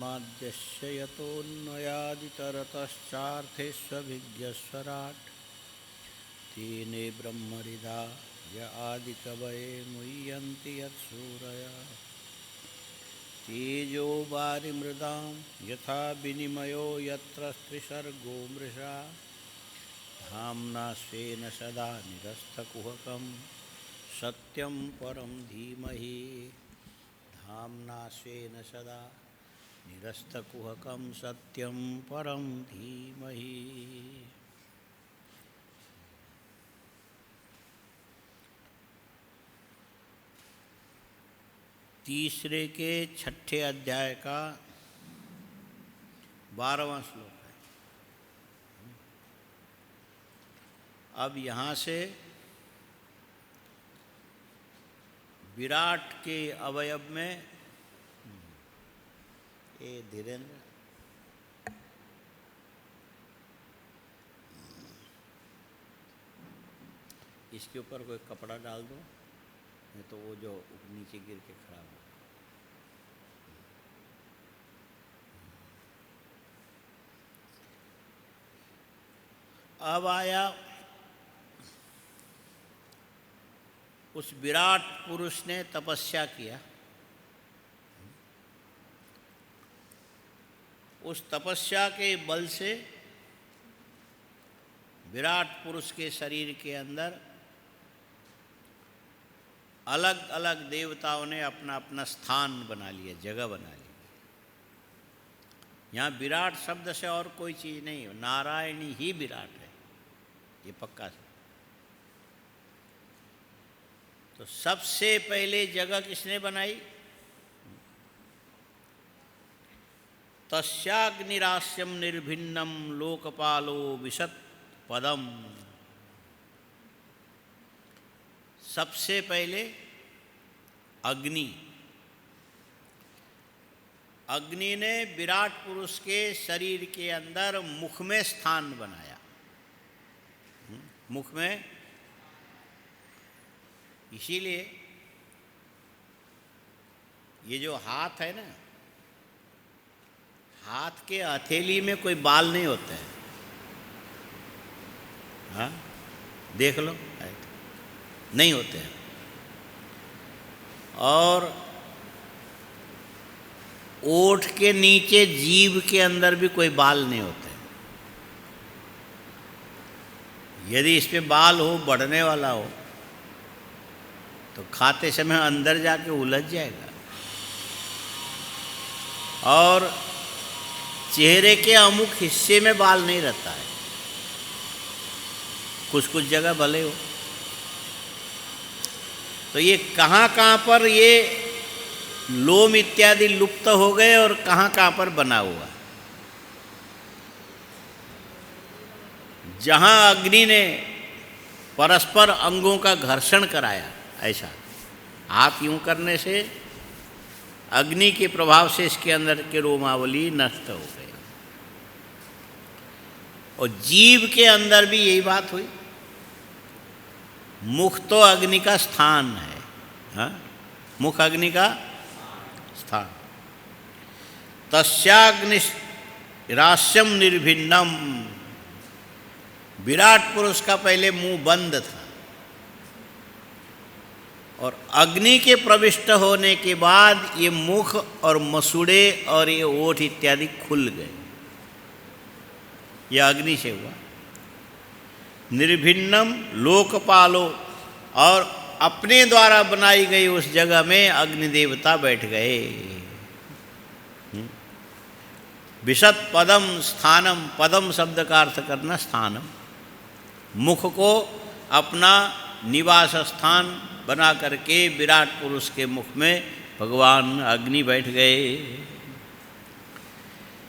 माद्यस्य यतोऽन्वयादितरतश्चार्थेष्वभिज्ञस्वराट् तेने ब्रह्महृदा य आदिकवये मुह्यन्ति यत्सूरया तेजो वारिमृदां यथा विनिमयो यत्र त्रिसर्गो मृषा धाम्ना स्वेन सदा निरस्तकुहकं सत्यं परं धीमहि धाम्ना स्वेन सदा निरस्तकुहकं सत्यं परं धीमहि। तीसरे के छठे अध्याय का 12वां श्लोक है। अब यहाँ से विराट के अवयव में धीरेन्द्र इसके ऊपर कोई कपड़ा डाल दो, नहीं तो वो जो नीचे गिर के खराब हो। अब आया उस विराट पुरुष ने तपस्या किया। उस तपस्या के बल से विराट पुरुष के शरीर के अंदर अलग अलग देवताओं ने अपना अपना स्थान बना लिया, जगह बना ली। यहाँ विराट शब्द से और कोई चीज़ नहीं है, नारायणी ही विराट है, ये पक्का है। तो सबसे पहले जगह किसने बनाई? तस्याग्निरास्यम निर्भिन्नम लोकपालो विशत पदम। सबसे पहले अग्नि ने विराट पुरुष के शरीर के अंदर मुख में स्थान बनाया। मुख में, इसीलिए ये जो हाथ है ना, हाथ के हथेली में कोई बाल नहीं होते हैं। हाँ, देख लो, नहीं होते हैं। और ओठ के नीचे जीभ के अंदर भी कोई बाल नहीं होते हैं। यदि इस पे बाल हो, बढ़ने वाला हो, तो खाते समय अंदर जाके उलझ जाएगा। और चेहरे के अमुक हिस्से में बाल नहीं रहता है, कुछ कुछ जगह भले हो। तो ये कहाँ कहाँ पर ये लोम इत्यादि लुप्त हो गए और कहाँ कहाँ पर बना हुआ। जहाँ अग्नि ने परस्पर अंगों का घर्षण कराया, ऐसा हाथ यूं करने से अग्नि के प्रभाव से इसके अंदर के रोमावली नष्ट हो गए। और जीव के अंदर भी यही बात हुई। मुख तो अग्नि का स्थान है, हाँ? मुख अग्नि का स्थान। तस्याग्निरास्यम निर्भिन्नम। विराट पुरुष का पहले मुंह बंद था, और अग्नि के प्रविष्ट होने के बाद ये मुख और मसूड़े और ये ओठ इत्यादि खुल गए। यह अग्नि से हुआ। निर्भिन्नम लोकपालो, और अपने द्वारा बनाई गई उस जगह में अग्नि देवता बैठ गए। विशत पदम स्थानम। पदम शब्द का अर्थ करना स्थानम। मुख को अपना निवास स्थान बना करके विराट पुरुष के मुख में भगवान अग्नि बैठ गए।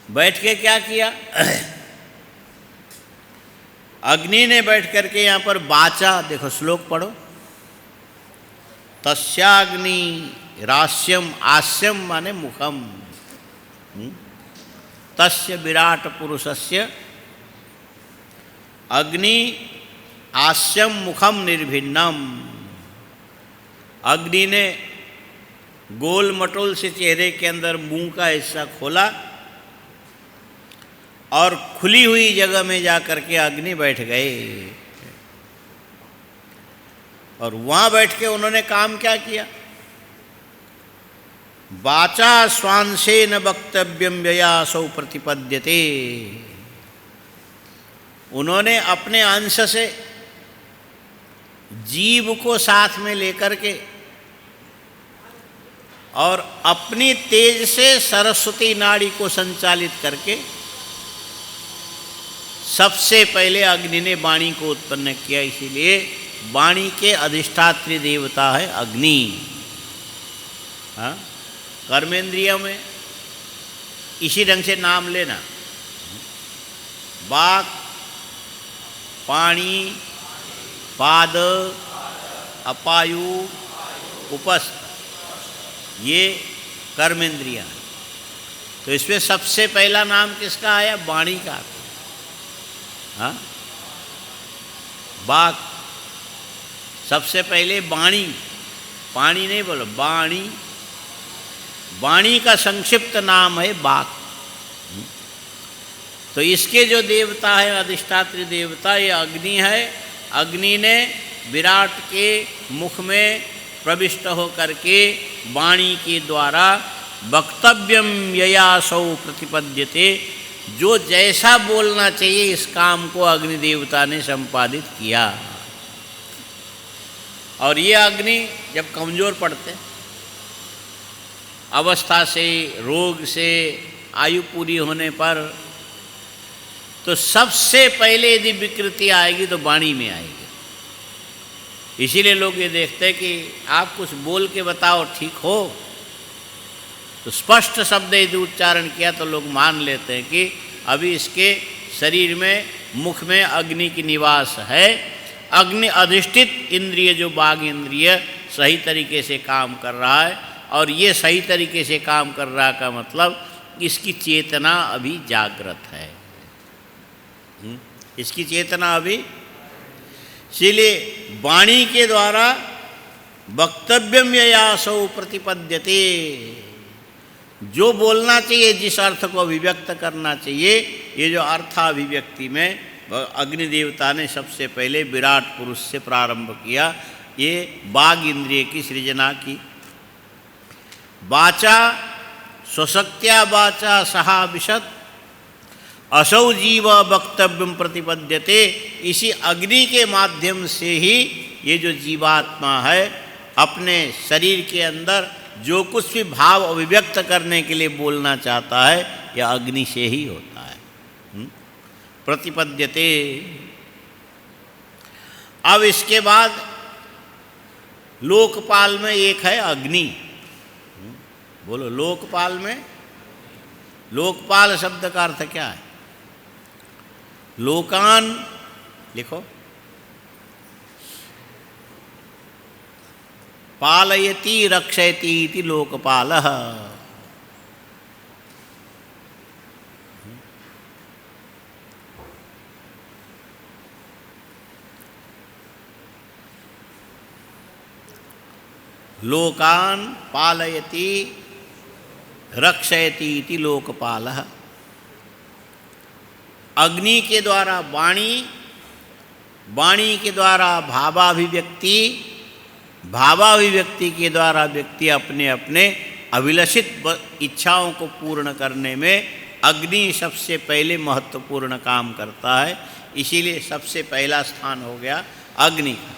बैठ के क्या किया? अग्नि ने बैठ करके यहाँ पर बाचा, देखो श्लोक पढ़ो। तस्याग्नि रास्यम, आस्यम माने मुखम, तस्य विराट पुरुषस्य अग्नि आस्यम मुखम निर्भिन्नम। अग्नि ने गोल मटोल से चेहरे के अंदर मुंह का हिस्सा खोला और खुली हुई जगह में जाकर के अग्नि बैठ गए। और वहां बैठ के उन्होंने काम क्या किया? वाचा स्वांशेन वक्तव्यम व्ययासौ प्रतिपद्यते। उन्होंने अपने अंश से जीव को साथ में लेकर के और अपनी तेज से सरस्वती नाड़ी को संचालित करके सबसे पहले अग्नि ने वाणी को उत्पन्न किया। इसीलिए वाणी के अधिष्ठात्री देवता है अग्नि। हाँ, कर्मेंद्रियों में इसी ढंग से नाम लेना, वाक, पाणी, पाद, अपायु, उपस्थ, ये कर्मेंद्रियां हैं। तो इसमें सबसे पहला नाम किसका आया? वाणी का। हाँ, वाक सबसे पहले वाणी, पाणी नहीं बोलो, वाणी। वाणी का संक्षिप्त नाम है वाक। तो इसके जो देवता है अधिष्ठात्री देवता, ये अग्नि है। अग्नि ने विराट के मुख में प्रविष्ट होकर के वाणी के द्वारा वक्तव्यम ययासौ प्रतिपद्यते, जो जैसा बोलना चाहिए इस काम को अग्नि देवता ने संपादित किया। और ये अग्नि जब कमज़ोर पड़ते, अवस्था से, रोग से, आयु पूरी होने पर, तो सबसे पहले यदि विकृति आएगी तो वाणी में आएगी। इसीलिए लोग ये देखते हैं कि आप कुछ बोल के बताओ ठीक हो, तो स्पष्ट शब्द यदि उच्चारण किया तो लोग मान लेते हैं कि अभी इसके शरीर में, मुख में अग्नि की निवास है। अग्नि अधिष्ठित इंद्रिय जो बाघ इंद्रिय सही तरीके से काम कर रहा है। और ये सही तरीके से काम कर रहा का मतलब इसकी चेतना अभी जागृत है। इसकी चेतना अभी, इसीलिए वाणी के द्वारा वक्तव्यम ययासौ प्रतिपद्यते, जो बोलना चाहिए, जिस अर्थ को अभिव्यक्त करना चाहिए, ये जो अर्थाभिव्यक्ति में अग्नि देवता ने सबसे पहले विराट पुरुष से प्रारंभ किया। ये बाघ इंद्रिय की सृजना की। वाचा स्वशक्त्या वाचा सहा विशद असौ जीव वक्तव्यम प्रतिपद्यते। इसी अग्नि के माध्यम से ही ये जो जीवात्मा है अपने शरीर के अंदर जो कुछ भी भाव अभिव्यक्त करने के लिए बोलना चाहता है, यह अग्नि से ही होता है। प्रतिपद्यते। अब इसके बाद लोकपाल में एक है अग्नि। बोलो, लोकपाल में, लोकपाल शब्द का अर्थ क्या है? लोकान लिखो, पालयति रक्षयति इति लोकपालः। लोकान पालयति रक्षयति इति लोकपालः। अग्नि के द्वारा वाणी, वाणी के द्वारा भावाभिव्यक्ति, भावाभिव्यक्ति के द्वारा व्यक्ति अपने अपने अभिलषित इच्छाओं को पूर्ण करने में अग्नि सबसे पहले महत्वपूर्ण काम करता है। इसीलिए सबसे पहला स्थान हो गया अग्नि का।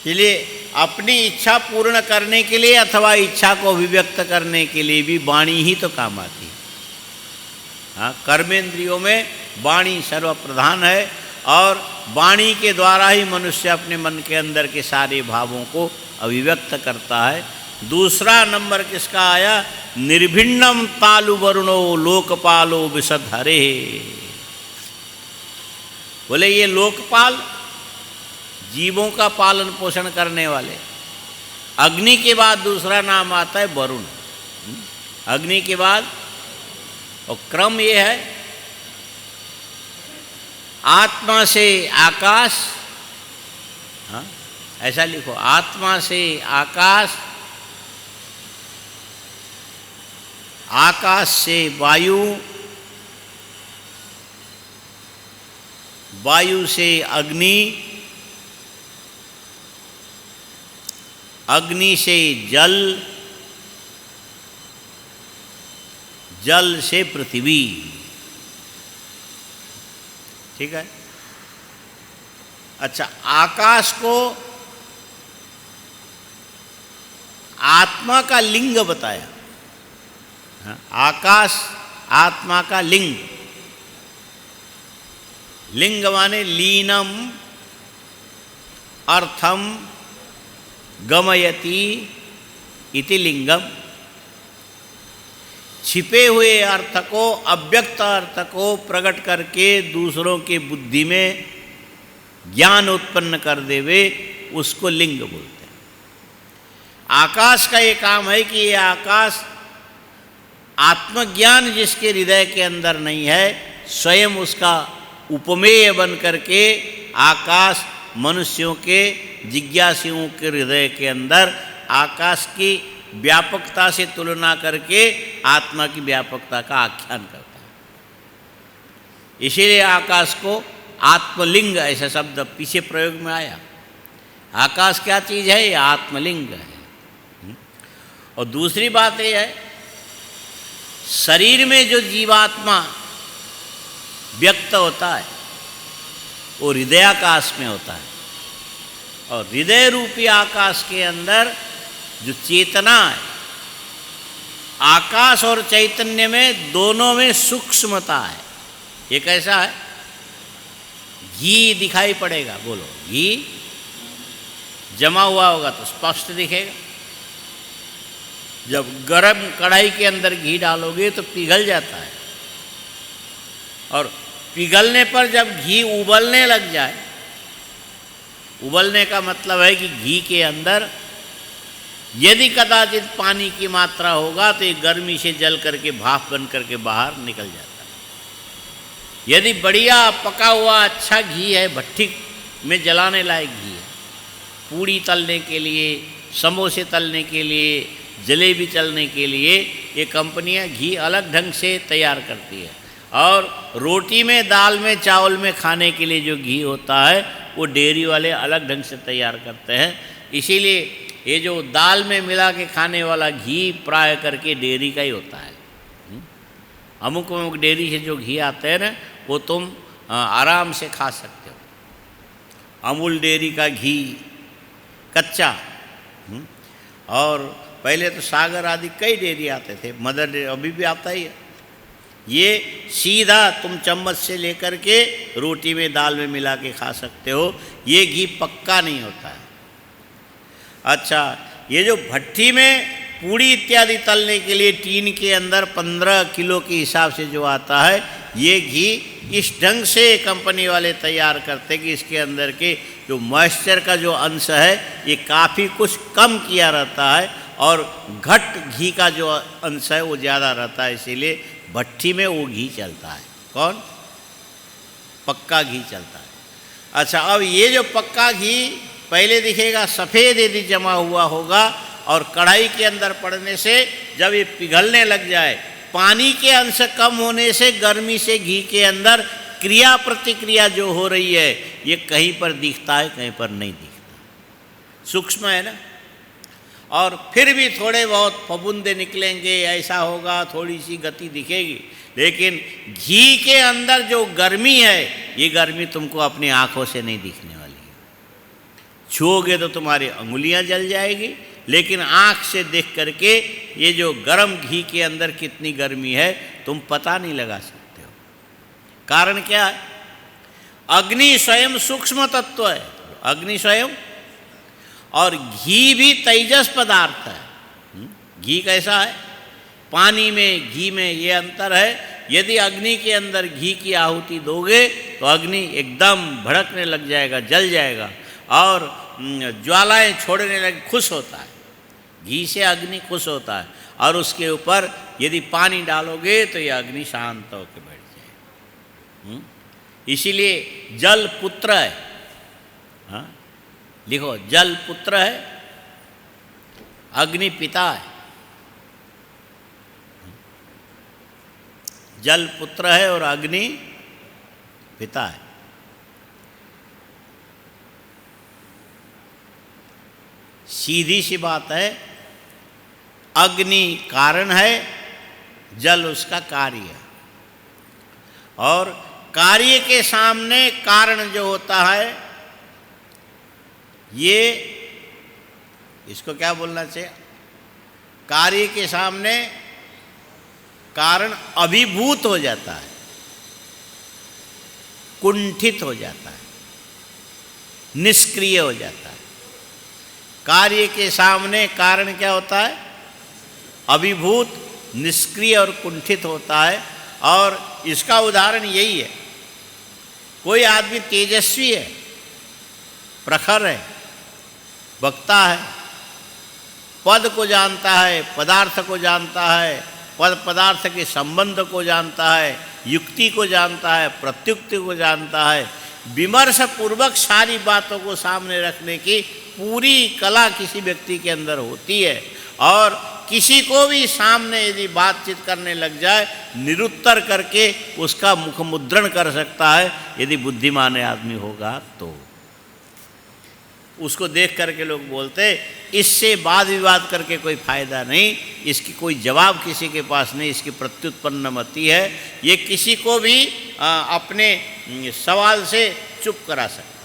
इसलिए अपनी इच्छा पूर्ण करने के लिए अथवा इच्छा को अभिव्यक्त करने के लिए भी वाणी ही तो काम आती है। हाँ, कर्मेंद्रियों में वाणी सर्वप्रधान है और वाणी के द्वारा ही मनुष्य अपने मन के अंदर के सारे भावों को अभिव्यक्त करता है। दूसरा नंबर किसका आया? निर्भिन्नम तालु वरुणो लोकपालो विशद हरे। बोले ये लोकपाल, जीवों का पालन पोषण करने वाले। अग्नि के बाद दूसरा नाम आता है वरुण। अग्नि के बाद, और क्रम ये है, आत्मा से आकाश। हाँ, ऐसा लिखो, आत्मा से आकाश, आकाश से वायु, वायु से अग्नि, अग्नि से जल, जल से पृथ्वी। ठीक है। अच्छा, आकाश को आत्मा का लिंग बताया। आकाश आत्मा का लिंग। लिंग माने लीनम अर्थम गमयति इति लिंगम। छिपे हुए अर्थ को, अव्यक्त अर्थ को प्रकट करके दूसरों के बुद्धि में ज्ञान उत्पन्न कर देवे, उसको लिंग बोलते हैं। आकाश का ये काम है कि ये आकाश आत्मज्ञान जिसके हृदय के अंदर नहीं है, स्वयं उसका उपमेय बन करके आकाश मनुष्यों के, जिज्ञासुओं के हृदय के अंदर आकाश की व्यापकता से तुलना करके आत्मा की व्यापकता का आख्यान करता है। इसीलिए आकाश को आत्मलिंग ऐसा शब्द पीछे प्रयोग में आया। आकाश क्या चीज़ है? ये आत्मलिंग है। और दूसरी बात ये है, शरीर में जो जीवात्मा व्यक्त होता है वो हृदयाकाश में होता है, और हृदय रूपी आकाश के अंदर जो चेतना है, आकाश और चैतन्य में दोनों में सूक्ष्मता है। ये कैसा है? घी दिखाई पड़ेगा, बोलो घी जमा हुआ होगा तो स्पष्ट दिखेगा। जब गरम कढ़ाई के अंदर घी डालोगे तो पिघल जाता है, और पिघलने पर जब घी उबलने लग जाए, उबलने का मतलब है कि घी के अंदर यदि कदाचित पानी की मात्रा होगा तो ये गर्मी से जल करके भाप बन करके बाहर निकल जाता है। यदि बढ़िया पका हुआ अच्छा घी है, भट्टी में जलाने लायक घी है, पूड़ी तलने के लिए, समोसे तलने के लिए, जलेबी तलने के लिए ये कंपनियां घी अलग ढंग से तैयार करती है। और रोटी में, दाल में, चावल में खाने के लिए जो घी होता है वो डेयरी वाले अलग ढंग से तैयार करते हैं। इसीलिए ये जो दाल में मिला के खाने वाला घी प्राय करके डेयरी का ही होता है। अमुक अमुक डेयरी से जो घी आते हैं ना, वो तुम आराम से खा सकते हो। अमूल डेयरी का घी कच्चा, और पहले तो सागर आदि कई डेयरी आते थे, मदर डेयरी अभी भी आता ही है। ये सीधा तुम चम्मच से लेकर के रोटी में, दाल में मिला के खा सकते हो। ये घी पक्का नहीं होता है। अच्छा, ये जो भट्टी में पूड़ी इत्यादि तलने के लिए टीन के अंदर 15 किलो के हिसाब से जो आता है, ये घी इस ढंग से कंपनी वाले तैयार करते कि इसके अंदर के जो मॉइस्चर का जो अंश है ये काफ़ी कुछ कम किया रहता है, और घट घी का जो अंश है वो ज़्यादा रहता है। इसीलिए भट्टी में वो घी चलता है। कौन? पक्का घी चलता है। अच्छा, अब ये जो पक्का घी पहले दिखेगा सफ़ेद यदि जमा हुआ होगा, और कढ़ाई के अंदर पड़ने से जब ये पिघलने लग जाए, पानी के अंश कम होने से गर्मी से घी के अंदर क्रिया प्रतिक्रिया जो हो रही है, ये कहीं पर दिखता है, कहीं पर नहीं दिखता। सूक्ष्म है ना। और फिर भी थोड़े बहुत फफूंदे निकलेंगे, ऐसा होगा, थोड़ी सी गति दिखेगी, लेकिन घी के अंदर जो गर्मी है, ये गर्मी तुमको अपनी आँखों से नहीं दिखने वाली है। छूओगे तो तुम्हारी अंगुलियां जल जाएगी, लेकिन आँख से देख करके ये जो गर्म घी के अंदर कितनी गर्मी है तुम पता नहीं लगा सकते हो। कारण क्या है? अग्नि स्वयं सूक्ष्म तत्व है, अग्नि स्वयं, और घी भी तेजस पदार्थ है। घी कैसा है? पानी में, घी में ये अंतर है। यदि अग्नि के अंदर घी की आहुति दोगे तो अग्नि एकदम भड़कने लग जाएगा, जल जाएगा, और ज्वालाएं छोड़ने लगे, खुश होता है। घी से अग्नि खुश होता है, और उसके ऊपर यदि पानी डालोगे तो ये अग्नि शांत होकर बैठ जाए। इसीलिए जल पुत्र है। हाँ, लिखो, जल पुत्र है, अग्नि पिता है। जल पुत्र है और अग्नि पिता है। सीधी सी बात है, अग्नि कारण है, जल उसका कार्य है। और कार्य के सामने कारण जो होता है, ये इसको क्या बोलना चाहिए, कार्य के सामने कारण अभिभूत हो जाता है, कुंठित हो जाता है, निष्क्रिय हो जाता है। कार्य के सामने कारण क्या होता है, अभिभूत, निष्क्रिय और कुंठित होता है। और इसका उदाहरण यही है, कोई आदमी तेजस्वी है, प्रखर है, वक्ता है, पद को जानता है, पदार्थ को जानता है, पद पदार्थ के संबंध को जानता है, युक्ति को जानता है, प्रत्युक्ति को जानता है, विमर्श पूर्वक सारी बातों को सामने रखने की पूरी कला किसी व्यक्ति के अंदर होती है। और किसी को भी सामने यदि बातचीत करने लग जाए, निरुत्तर करके उसका मुख मुद्रण कर सकता है, यदि बुद्धिमान आदमी होगा तो। उसको देख करके लोग बोलते, इससे वाद विवाद करके कोई फायदा नहीं, इसकी कोई जवाब किसी के पास नहीं, इसकी प्रत्युत्पन्न मति है, ये किसी को भी अपने सवाल से चुप करा सकता है।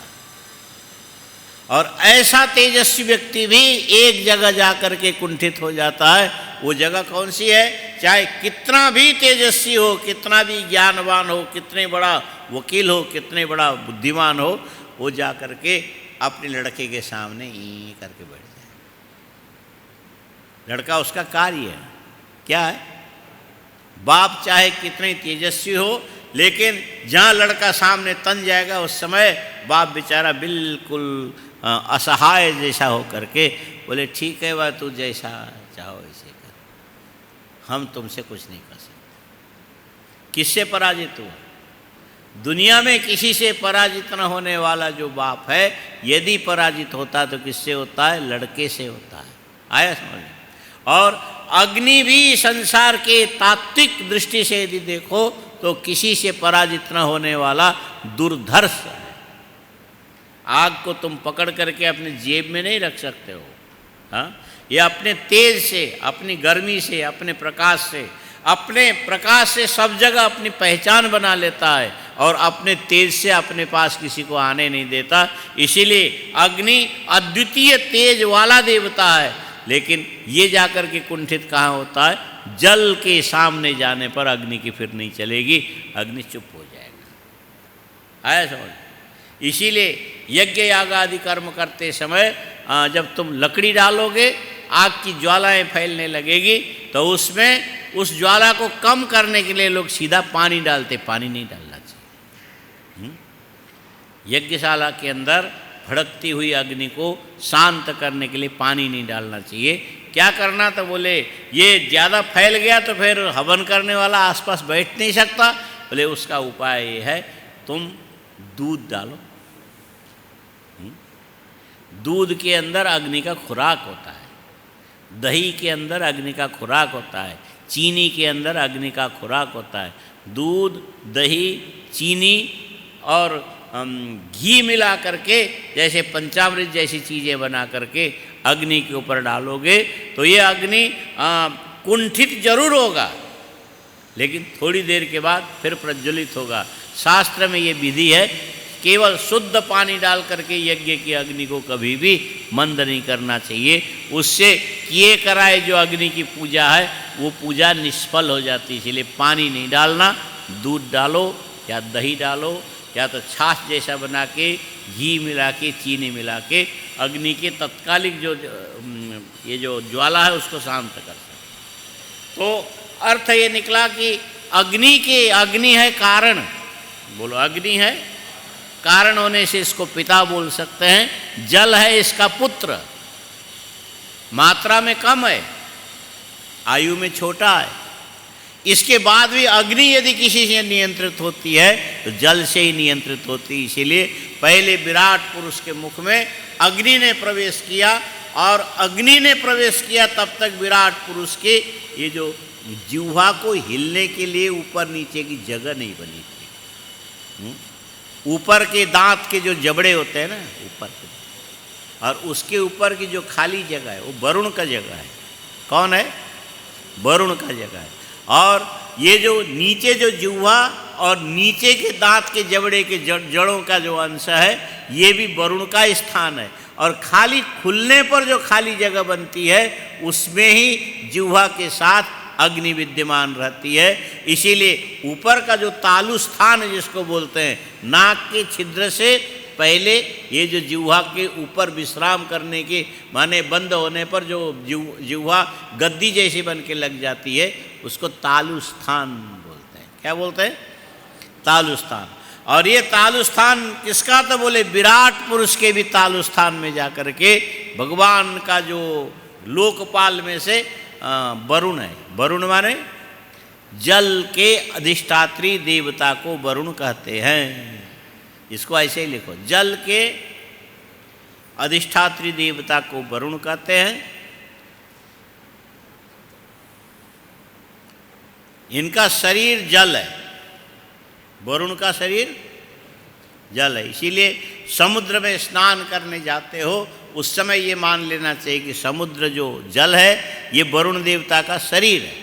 और ऐसा तेजस्वी व्यक्ति भी एक जगह जा कर के कुंठित हो जाता है। वो जगह कौन सी है, चाहे कितना भी तेजस्वी हो, कितना भी ज्ञानवान हो, कितने बड़ा वकील हो, कितने बड़ा बुद्धिमान हो, वो जा कर के अपने लड़के के सामने ई करके बैठ जाए। लड़का उसका कार्य है, क्या है, बाप चाहे कितने तेजस्वी हो, लेकिन जहाँ लड़का सामने तन जाएगा, उस समय बाप बेचारा बिल्कुल असहाय जैसा हो करके बोले, ठीक है वह तू जैसा चाहो वैसे कर, हम तुमसे कुछ नहीं कर सकते। किससे पराजित हुआ? दुनिया में किसी से पराजित न होने वाला जो बाप है, यदि पराजित होता तो किससे होता है, लड़के से होता है। आया समझ? और अग्नि भी संसार के तात्विक दृष्टि से यदि देखो तो किसी से पराजित न होने वाला दुर्धर्ष है। आग को तुम पकड़ करके अपने जेब में नहीं रख सकते हो, हाँ? ये अपने तेज से, अपनी गर्मी से, अपने प्रकाश से सब जगह अपनी पहचान बना लेता है, और अपने तेज से अपने पास किसी को आने नहीं देता। इसीलिए अग्नि अद्वितीय तेज वाला देवता है, लेकिन ये जाकर के कुंठित कहाँ होता है, जल के सामने जाने पर अग्नि की फिर नहीं चलेगी, अग्नि चुप हो जाएगा। आया समझ? इसीलिए यज्ञ याग आदि कर्म करते समय जब तुम लकड़ी डालोगे, आग की ज्वालाएं फैलने लगेगी, तो उसमें उस ज्वाला को कम करने के लिए लोग सीधा पानी डालते, पानी नहीं डालना चाहिए। यज्ञशाला के भड़कती भड़कती हुई अग्नि को शांत करने के लिए पानी नहीं डालना चाहिए। क्या करना, तो बोले ये ज़्यादा फैल गया तो फिर हवन करने वाला आसपास बैठ नहीं सकता। बोले उसका उपाय ये है, तुम दूध डालो। दूध के अंदर अग्नि का खुराक होता है, दही के अंदर अग्नि का खुराक होता है, चीनी के अंदर अग्नि का खुराक होता है। दूध, दही, चीनी और घी मिला करके जैसे पंचामृत जैसी चीज़ें बना करके अग्नि के ऊपर डालोगे तो ये अग्नि कुंठित जरूर होगा, लेकिन थोड़ी देर के बाद फिर प्रज्वलित होगा। शास्त्र में ये विधि है, केवल शुद्ध पानी डाल करके यज्ञ की अग्नि को कभी भी मंद नहीं करना चाहिए। उससे किए कराए जो अग्नि की पूजा है वो पूजा निष्फल हो जाती है। इसलिए पानी नहीं डालना, दूध डालो या दही डालो या तो छाछ जैसा बना के घी मिला के चीनी मिला के अग्नि के तत्कालिक जो ये जो ज्वाला है उसको शांत कर सकते। तो अर्थ ये निकला कि अग्नि है कारण, बोलो अग्नि है कारण होने से इसको पिता बोल सकते हैं। जल है इसका पुत्र, मात्रा में कम है, आयु में छोटा है। इसके बाद भी अग्नि यदि किसी से नियंत्रित होती है तो जल से ही नियंत्रित होती है। इसीलिए पहले विराट पुरुष के मुख में अग्नि ने प्रवेश किया, और अग्नि ने प्रवेश किया तब तक विराट पुरुष के ये जो जिह्वा को हिलने के लिए ऊपर नीचे की जगह नहीं बनी थी। ऊपर के दांत के जो जबड़े होते हैं ना ऊपर के, और उसके ऊपर की जो खाली जगह है वो वरुण का जगह है। कौन है? वरुण का जगह है। और ये जो नीचे जो जिह्वा और नीचे के दांत के जबड़े के जड़ों का जो अंश है ये भी वरुण का स्थान है। और खाली खुलने पर जो खाली जगह बनती है उसमें ही जिह्वा के साथ अग्नि विद्यमान रहती है। इसीलिए ऊपर का जो तालु स्थान जिसको बोलते हैं, नाक के छिद्र से पहले ये जो जिह्वा के ऊपर विश्राम करने के माने बंद होने पर जो जिह्वा गद्दी जैसी बन के लग जाती है उसको तालु स्थान बोलते हैं। क्या बोलते हैं? तालु स्थान। और ये तालु स्थान किसका? तो बोले विराट पुरुष के भी तालु स्थान में जाकर के भगवान का जो लोकपाल में से वरुण है। वरुण माने जल के अधिष्ठात्री देवता को वरुण कहते हैं। इसको ऐसे ही लिखो, जल के अधिष्ठात्री देवता को वरुण कहते हैं। इनका शरीर जल है, वरुण का शरीर जल है। इसीलिए समुद्र में स्नान करने जाते हो उस समय ये मान लेना चाहिए कि समुद्र जो जल है ये वरुण देवता का शरीर है,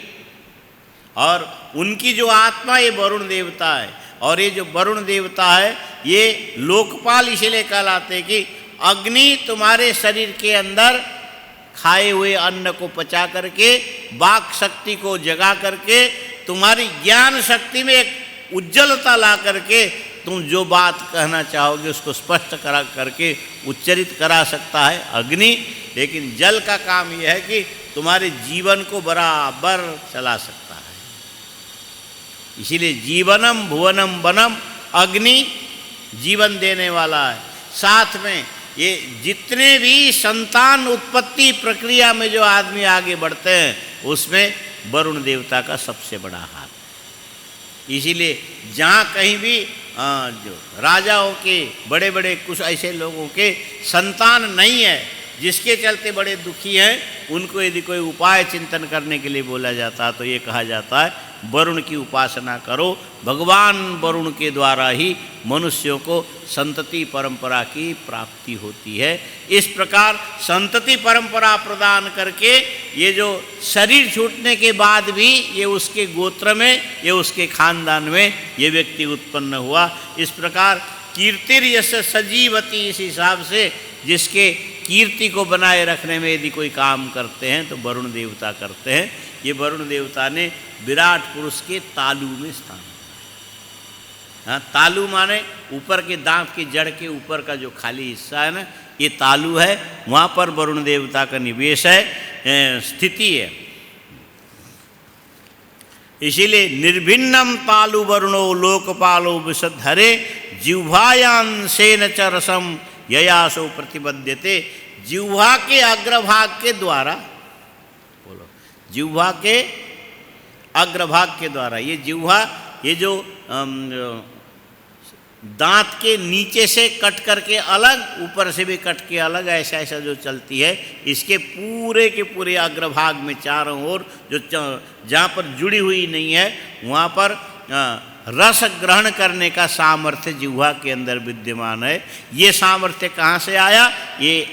और उनकी जो आत्मा ये वरुण देवता है। और ये जो वरुण देवता है ये लोकपाल इसलिए कहलाते कि अग्नि तुम्हारे शरीर के अंदर खाए हुए अन्न को पचा करके, वाक शक्ति को जगा करके, तुम्हारी ज्ञान शक्ति में एक उज्ज्वलता ला करके तुम जो बात कहना चाहोगे उसको स्पष्ट करा करके उच्चरित करा सकता है अग्नि। लेकिन जल का काम यह है कि तुम्हारे जीवन को बराबर चला सकता है। इसीलिए जीवनम भुवनम वनम, अग्नि जीवन देने वाला है। साथ में ये जितने भी संतान उत्पत्ति प्रक्रिया में जो आदमी आगे बढ़ते हैं उसमें वरुण देवता का सबसे बड़ा हाथ। इसीलिए जहाँ कहीं भी जो राजाओं के बड़े बड़े कुछ ऐसे लोगों के संतान नहीं है जिसके चलते बड़े दुखी हैं, उनको यदि कोई उपाय चिंतन करने के लिए बोला जाता है तो ये कहा जाता है वरुण की उपासना करो। भगवान वरुण के द्वारा ही मनुष्यों को संतति परंपरा की प्राप्ति होती है। इस प्रकार संतति परंपरा प्रदान करके ये जो शरीर छूटने के बाद भी ये उसके गोत्र में, ये उसके खानदान में ये व्यक्ति उत्पन्न हुआ। इस प्रकार कीर्तिर्यस्य सजीवती, इस हिसाब से जिसके कीर्ति को बनाए रखने में यदि कोई काम करते हैं तो वरुण देवता करते हैं। ये वरुण देवता ने विराट पुरुष के तालु में स्थान। हाँ, तालु माने ऊपर के दांत की जड़ के ऊपर का जो खाली हिस्सा है ना, ये तालु है। वहाँ पर वरुण देवता का निवेश है, स्थिति है। इसीलिए निर्भिन्नम तालु वरुणो लोकपालो विशद्धरे जिह्वायांशेन च रसम ययासो प्रतिबद्धते। जिह्वा के अग्रभाग के द्वारा, बोलो, जिह्वा के अग्रभाग के द्वारा, ये जिह्वा ये जो दांत के नीचे से कट करके अलग, ऊपर से भी कट के अलग, ऐसा ऐसा जो चलती है, इसके पूरे के पूरे अग्रभाग में चारों ओर जो जहाँ पर जुड़ी हुई नहीं है वहाँ पर रस ग्रहण करने का सामर्थ्य जिह्वा के अंदर विद्यमान है। ये सामर्थ्य कहाँ से आया? ये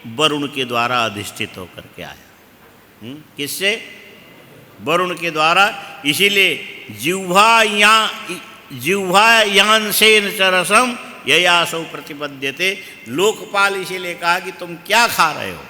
वरुण के द्वारा अधिष्ठित होकर के आया। किससे? वरुण के द्वारा। इसीलिए जिह्वायांशेन च रसम ययासो प्रतिपद्यते। लोकपाल इसीलिए कहा कि तुम क्या खा रहे हो?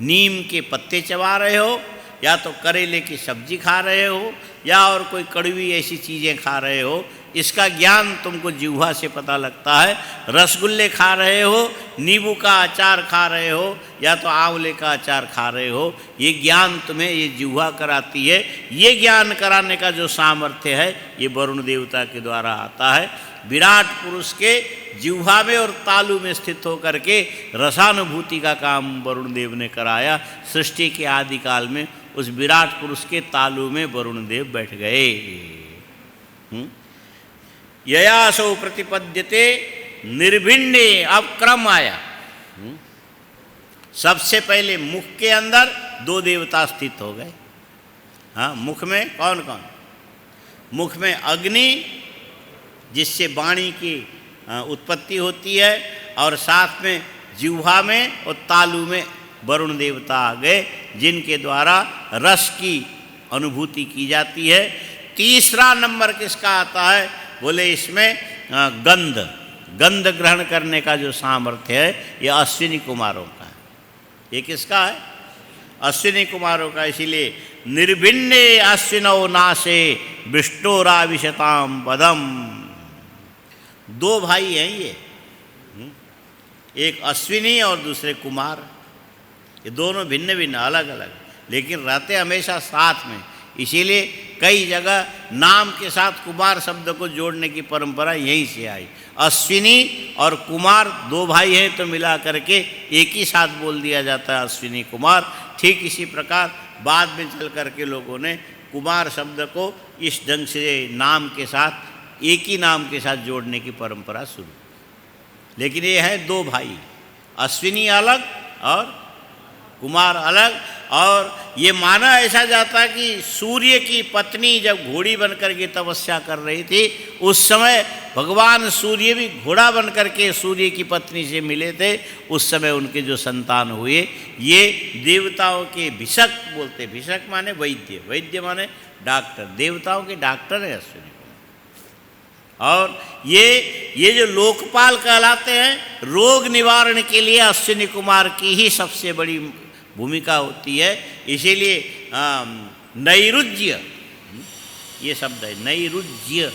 नीम के पत्ते चबा रहे हो, या तो करेले की सब्जी खा रहे हो, या और कोई कड़वी ऐसी चीज़ें खा रहे हो। इसका ज्ञान तुमको जिह्वा से पता लगता है। रसगुल्ले खा रहे हो, नींबू का अचार खा रहे हो, या तो आंवले का अचार खा रहे हो, ये ज्ञान तुम्हें ये जिह्वा कराती है। ये ज्ञान कराने का जो सामर्थ्य है ये वरुण देवता के द्वारा आता है। विराट पुरुष के जिह्वा में और तालु में स्थित होकर के रसानुभूति का काम वरुण देव ने कराया। सृष्टि के आदिकाल में उस विराट पुरुष के तालु में वरुण देव बैठ गए। ययासो प्रतिपद्यते निर्भिन्ने। अब क्रम आया। सबसे पहले मुख के अंदर दो देवता स्थित हो गए। हाँ, मुख में कौन कौन? मुख में अग्नि, जिससे वाणी की उत्पत्ति होती है, और साथ में जिह्वा में और तालु में वरुण देवता आ गए, जिनके द्वारा रस की अनुभूति की जाती है। तीसरा नंबर किसका आता है? बोले इसमें गंध, गंध ग्रहण करने का जो सामर्थ्य है ये अश्विनी कुमारों का है। ये किसका है? अश्विनी कुमारों का। इसीलिए निर्भिन्ने अश्विनौ नासे विष्टोराविशताम पदम। दो भाई हैं ये, एक अश्विनी और दूसरे कुमार। ये दोनों भिन्न भिन्न, अलग अलग, लेकिन रहते हमेशा साथ में। इसीलिए कई जगह नाम के साथ कुमार शब्द को जोड़ने की परंपरा यहीं से आई। अश्विनी और कुमार दो भाई हैं तो मिला करके एक ही साथ बोल दिया जाता है अश्विनी कुमार। ठीक इसी प्रकार बाद में चल करके लोगों ने कुमार शब्द को इस ढंग से नाम के साथ, एक ही नाम के साथ जोड़ने की परंपरा शुरू। लेकिन ये है दो भाई, अश्विनी अलग और कुमार अलग। और ये माना ऐसा जाता है कि सूर्य की पत्नी जब घोड़ी बनकर के तपस्या कर रही थी, उस समय भगवान सूर्य भी घोड़ा बनकर के सूर्य की पत्नी से मिले थे। उस समय उनके जो संतान हुए, ये देवताओं के भिषक बोलते। भिषक माने वैद्य, वैद्य माने डॉक्टर, देवताओं के डॉक्टर है अश्विनी। और ये जो लोकपाल कहलाते हैं, रोग निवारण के लिए अश्विनी कुमार की ही सबसे बड़ी भूमिका होती है। इसीलिए नैरुज्य ये शब्द है, नैरुज्य।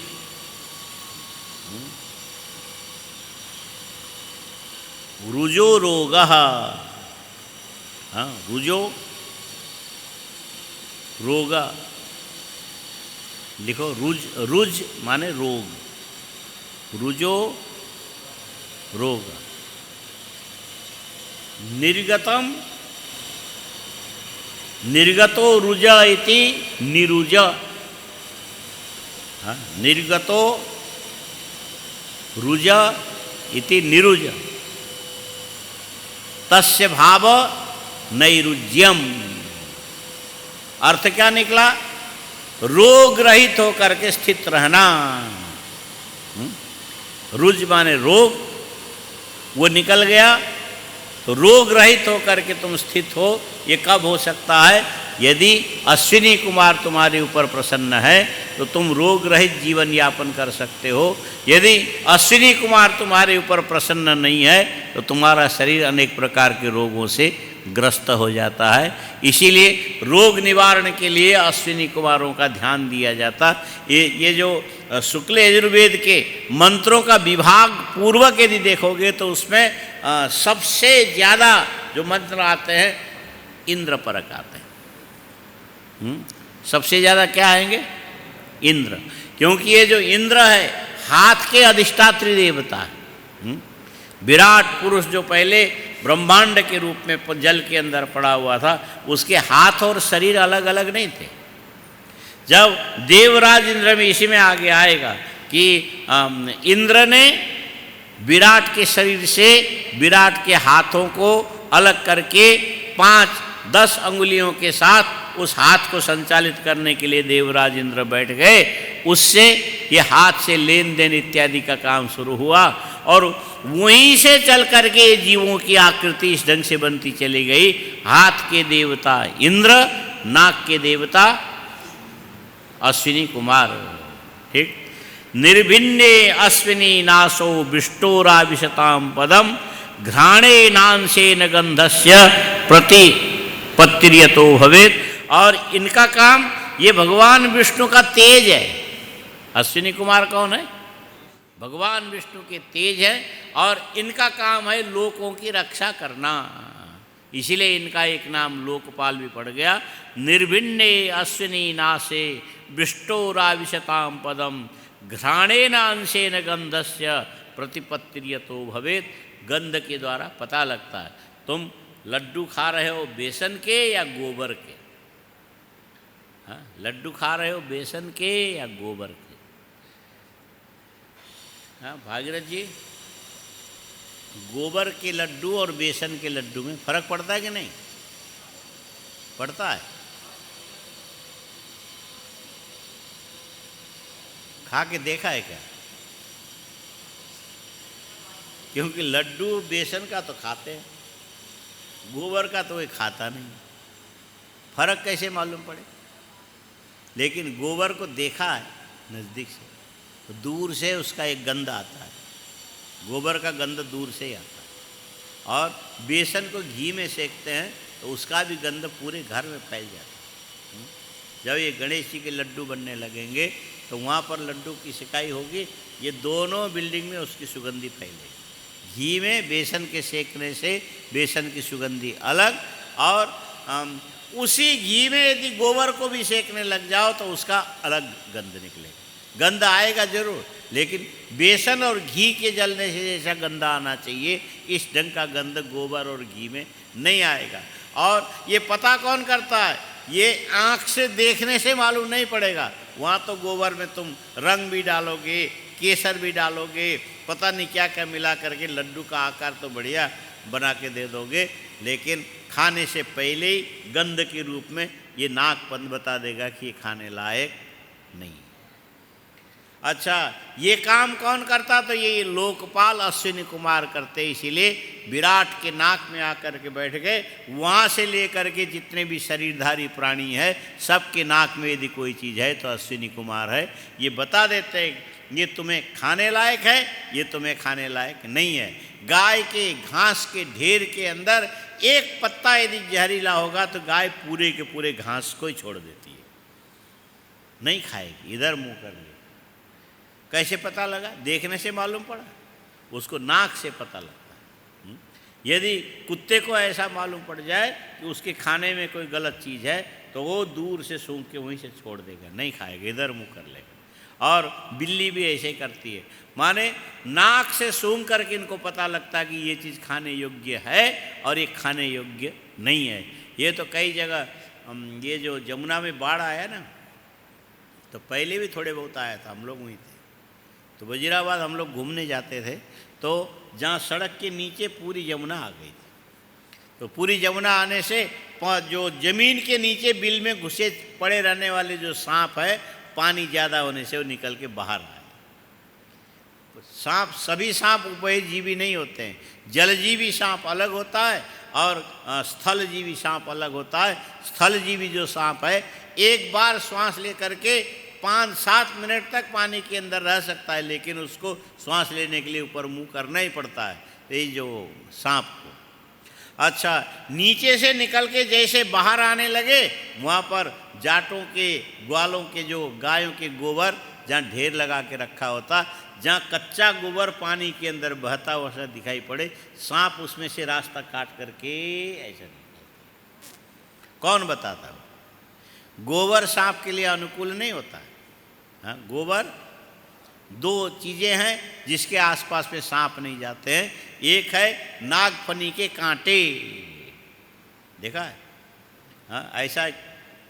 रुजो रोगः, हाँ, रुजो रोग लिखो। रुज माने रोग, रुजो रोग। निर्गतम, निर्गतो रुज इति निरुज। हाँ, निर्गतो रुज इति निरुज। तस्य भाव नैरुज्यम। अर्थ क्या निकला? रोग रहित होकर के स्थित रहना। रुज माने रोग, वो निकल गया तो रोग रहित होकर के तुम स्थित हो। ये कब हो सकता है? यदि अश्विनी कुमार तुम्हारे ऊपर प्रसन्न है तो तुम रोग रहित जीवन यापन कर सकते हो। यदि अश्विनी कुमार तुम्हारे ऊपर प्रसन्न नहीं है तो तुम्हारा शरीर अनेक प्रकार के रोगों से ग्रस्त हो जाता है। इसीलिए रोग निवारण के लिए अश्विनी कुमारों का ध्यान दिया जाता। ये जो शुक्ल यजुर्वेद के मंत्रों का विभाग पूर्वक यदि देखोगे तो उसमें सबसे ज़्यादा जो मंत्र आते हैं इंद्र परक आते हैं। सबसे ज़्यादा क्या आएंगे? इंद्र। क्योंकि ये जो इंद्र है हाथ के अधिष्ठात्री देवता है। विराट पुरुष जो पहले ब्रह्मांड के रूप में जल के अंदर पड़ा हुआ था, उसके हाथ और शरीर अलग अलग नहीं थे। जब देवराज इंद्र में इसी में आगे आएगा कि इंद्र ने विराट के शरीर से विराट के हाथों को अलग करके 5-10 अंगुलियों के साथ उस हाथ को संचालित करने के लिए देवराज इंद्र बैठ गए। उससे ये हाथ से लेन देन इत्यादि का काम शुरू हुआ और वहीं से चल करके जीवों की आकृति इस ढंग से बनती चली गई। हाथ के देवता इंद्र, नाक के देवता अश्विनी कुमार। ठीक। निर्भिन्ने अश्विनी नासो विष्टोराविशताम पदम घ्राणे नांशेन गंधस्य प्रतिपत्तिर्यतो भवेत्। और इनका काम, ये भगवान विष्णु का तेज है। अश्विनी कुमार कौन है? भगवान विष्णु के तेज है और इनका काम है लोकों की रक्षा करना। इसीलिए इनका एक नाम लोकपाल भी पड़ गया। निर्भिन्ने अश्विनी नासे विष्टोराविशताम पदम घ्राणेन अंशेन गंधस्य प्रतिपत्तिर्यतो भवेत्। गंध के द्वारा पता लगता है तुम लड्डू खा रहे हो बेसन के या गोबर के। हाँ, लड्डू खा रहे हो बेसन के या गोबर के। हाँ भागीरथ जी, गोबर के लड्डू और बेसन के लड्डू में फर्क पड़ता है कि नहीं? पड़ता है। खा के देखा है क्या? क्योंकि लड्डू बेसन का तो खाते हैं, गोबर का तो कोई खाता नहीं, फर्क कैसे मालूम पड़े? लेकिन गोबर को देखा है नज़दीक से, तो दूर से उसका एक गंध आता है, गोबर का गंध दूर से ही आता है। और बेसन को घी में सेकते हैं तो उसका भी गंध पूरे घर में फैल जाता है। जब ये गणेश जी के लड्डू बनने लगेंगे तो वहाँ पर लड्डू की सिकाई होगी, ये दोनों बिल्डिंग में उसकी सुगंधी फैलेगी। घी में बेसन के सेकने से बेसन की सुगंधी अलग, और उसी घी में यदि गोबर को भी सेकने लग जाओ तो उसका अलग गंध निकलेगा। गंध आएगा जरूर, लेकिन बेसन और घी के जलने से जैसा गंध आना चाहिए, इस ढंग का गंध गोबर और घी में नहीं आएगा। और ये पता कौन करता है? ये आँख से देखने से मालूम नहीं पड़ेगा। वहाँ तो गोबर में तुम रंग भी डालोगे, केसर भी डालोगे, पता नहीं क्या क्या मिला करके लड्डू का आकार तो बढ़िया बना के दे दोगे, लेकिन खाने से पहले ही गंध के रूप में ये नाकपन बता देगा कि ये खाने लायक नहीं। अच्छा, ये काम कौन करता? तो ये लोकपाल अश्विनी कुमार करते, इसीलिए विराट के नाक में आकर के बैठ गए। वहाँ से लेकर के जितने भी शरीरधारी प्राणी है, सबके नाक में यदि कोई चीज़ है तो अश्विनी कुमार है। ये बता देते हैं ये तुम्हें खाने लायक है, ये तुम्हें खाने लायक नहीं है। गाय के घास के ढेर के अंदर एक पत्ता यदि जहरीला होगा तो गाय पूरे के पूरे घास को ही छोड़ देती है, नहीं खाएगी, इधर मुंह कर ले। कैसे पता लगा? देखने से मालूम पड़ा, उसको नाक से पता लगता है। यदि कुत्ते को ऐसा मालूम पड़ जाए कि उसके खाने में कोई गलत चीज़ है तो वो दूर से सूंघ के वहीं से छोड़ देगा, नहीं खाएगा, इधर मुंह कर लेगा। और बिल्ली भी ऐसे ही करती है, माने नाक से सूंघ करके इनको पता लगता है कि ये चीज़ खाने योग्य है और ये खाने योग्य नहीं है। ये तो कई जगह, ये जो जमुना में बाढ़ आया ना, तो पहले भी थोड़े बहुत आया था, हम लोग वहीं थे, तो वजीराबाद हम लोग घूमने जाते थे, तो जहाँ सड़क के नीचे पूरी यमुना आ गई थी, तो पूरी यमुना आने से जो ज़मीन के नीचे बिल में घुसे पड़े रहने वाले जो सांप है, पानी ज़्यादा होने से वो निकल के बाहर आए। सांप, सभी सांप उभयजीवी नहीं होते हैं, जलजीवी सांप अलग होता है और स्थलजीवी सांप अलग होता है। स्थलजीवी जो सांप है, एक बार श्वास ले करके 5-7 मिनट तक पानी के अंदर रह सकता है, लेकिन उसको श्वास लेने के लिए ऊपर मुंह करना ही पड़ता है, ये जो सांप को। अच्छा, नीचे से निकल के जैसे बाहर आने लगे, वहाँ पर जाटों के, ग्वालों के, जो गायों के गोबर जहाँ ढेर लगा के रखा होता, जहाँ कच्चा गोबर पानी के अंदर बहता हुआ सा दिखाई पड़े, सांप उसमें से रास्ता काट करके ऐसा निकलता। कौन बताता? गोबर सांप के लिए अनुकूल नहीं होता है। हाँ, गोबर, दो चीज़ें हैं जिसके आसपास में सांप नहीं जाते हैं। एक है नागफनी के कांटे, देखा है? हाँ, ऐसा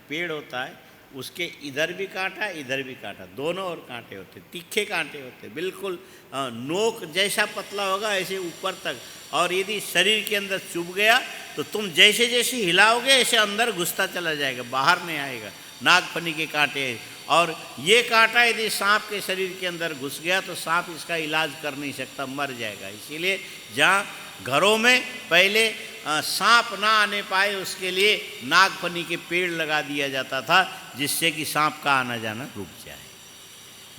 पेड़ होता है, उसके इधर भी कांटा इधर भी कांटा, दोनों ओर कांटे होते, तीखे कांटे होते, बिल्कुल नोक जैसा पतला होगा ऐसे ऊपर तक, और यदि शरीर के अंदर चुभ गया तो तुम जैसे जैसे हिलाओगे ऐसे अंदर घुसता चला जाएगा, बाहर नहीं आएगा। नागफनी के कांटे, और ये कांटा यदि सांप के शरीर के अंदर घुस गया तो सांप इसका इलाज कर नहीं सकता, मर जाएगा। इसीलिए जहाँ घरों में पहले सांप ना आने पाए उसके लिए नागफनी के पेड़ लगा दिया जाता था, जिससे कि सांप का आना जाना रुक जाए।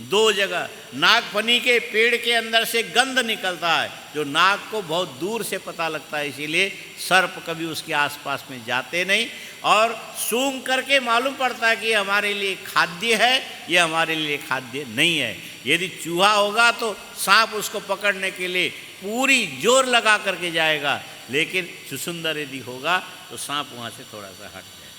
दो जगह नागफनी के पेड़ के अंदर से गंध निकलता है जो नाग को बहुत दूर से पता लगता है, इसीलिए सर्प कभी उसके आसपास में जाते नहीं, और सूंघ करके मालूम पड़ता है कि ये हमारे लिए खाद्य है, ये हमारे लिए खाद्य नहीं है। यदि चूहा होगा तो सांप उसको पकड़ने के लिए पूरी जोर लगा करके जाएगा, लेकिन सुसुंदर यदि होगा तो सांप वहाँ से थोड़ा सा हट जाए,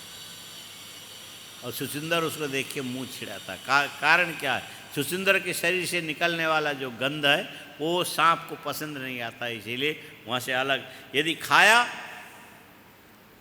और सुसुंदर उसको देख के मुँह छिड़ाता। कारण क्या है? सुसुंदर के शरीर से निकलने वाला जो गंध है वो सांप को पसंद नहीं आता, इसीलिए वहाँ से अलग। यदि खाया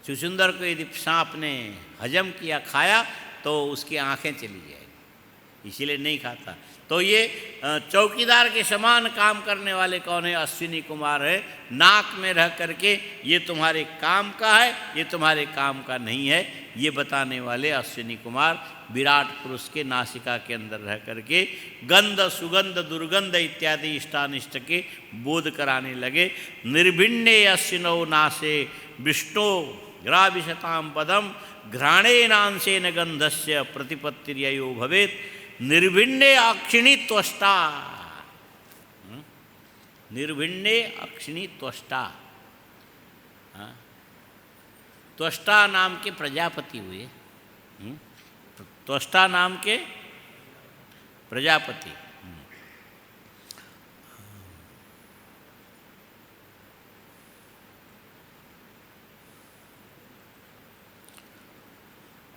सुसुंदर को, यदि सांप ने हजम किया, खाया, तो उसकी आंखें चली जाएगी, इसीलिए नहीं खाता। तो ये चौकीदार के समान काम करने वाले कौन है? अश्विनी कुमार है। नाक में रह करके ये तुम्हारे काम का है, ये तुम्हारे काम का नहीं है, ये बताने वाले अश्विनी कुमार विराट पुरुष के नासिका के अंदर रह करके गंध सुगंध दुर्गंध इत्यादि इष्टानिष्ट के बोध कराने लगे। निर्भिन्ने अश्विनौ नासे विष्णु ग्राविशतां पदम घ्राणेनांशेन गंधस्य प्रतिपत्तिर्ययो भवेत् निर्भिन्ने अक्षिणी त्वष्टा। निर्भिन्ने अक्षिणी त्वष्टा। त्वष्टा नाम के प्रजापति हुए। त्वष्टा नाम के प्रजापति।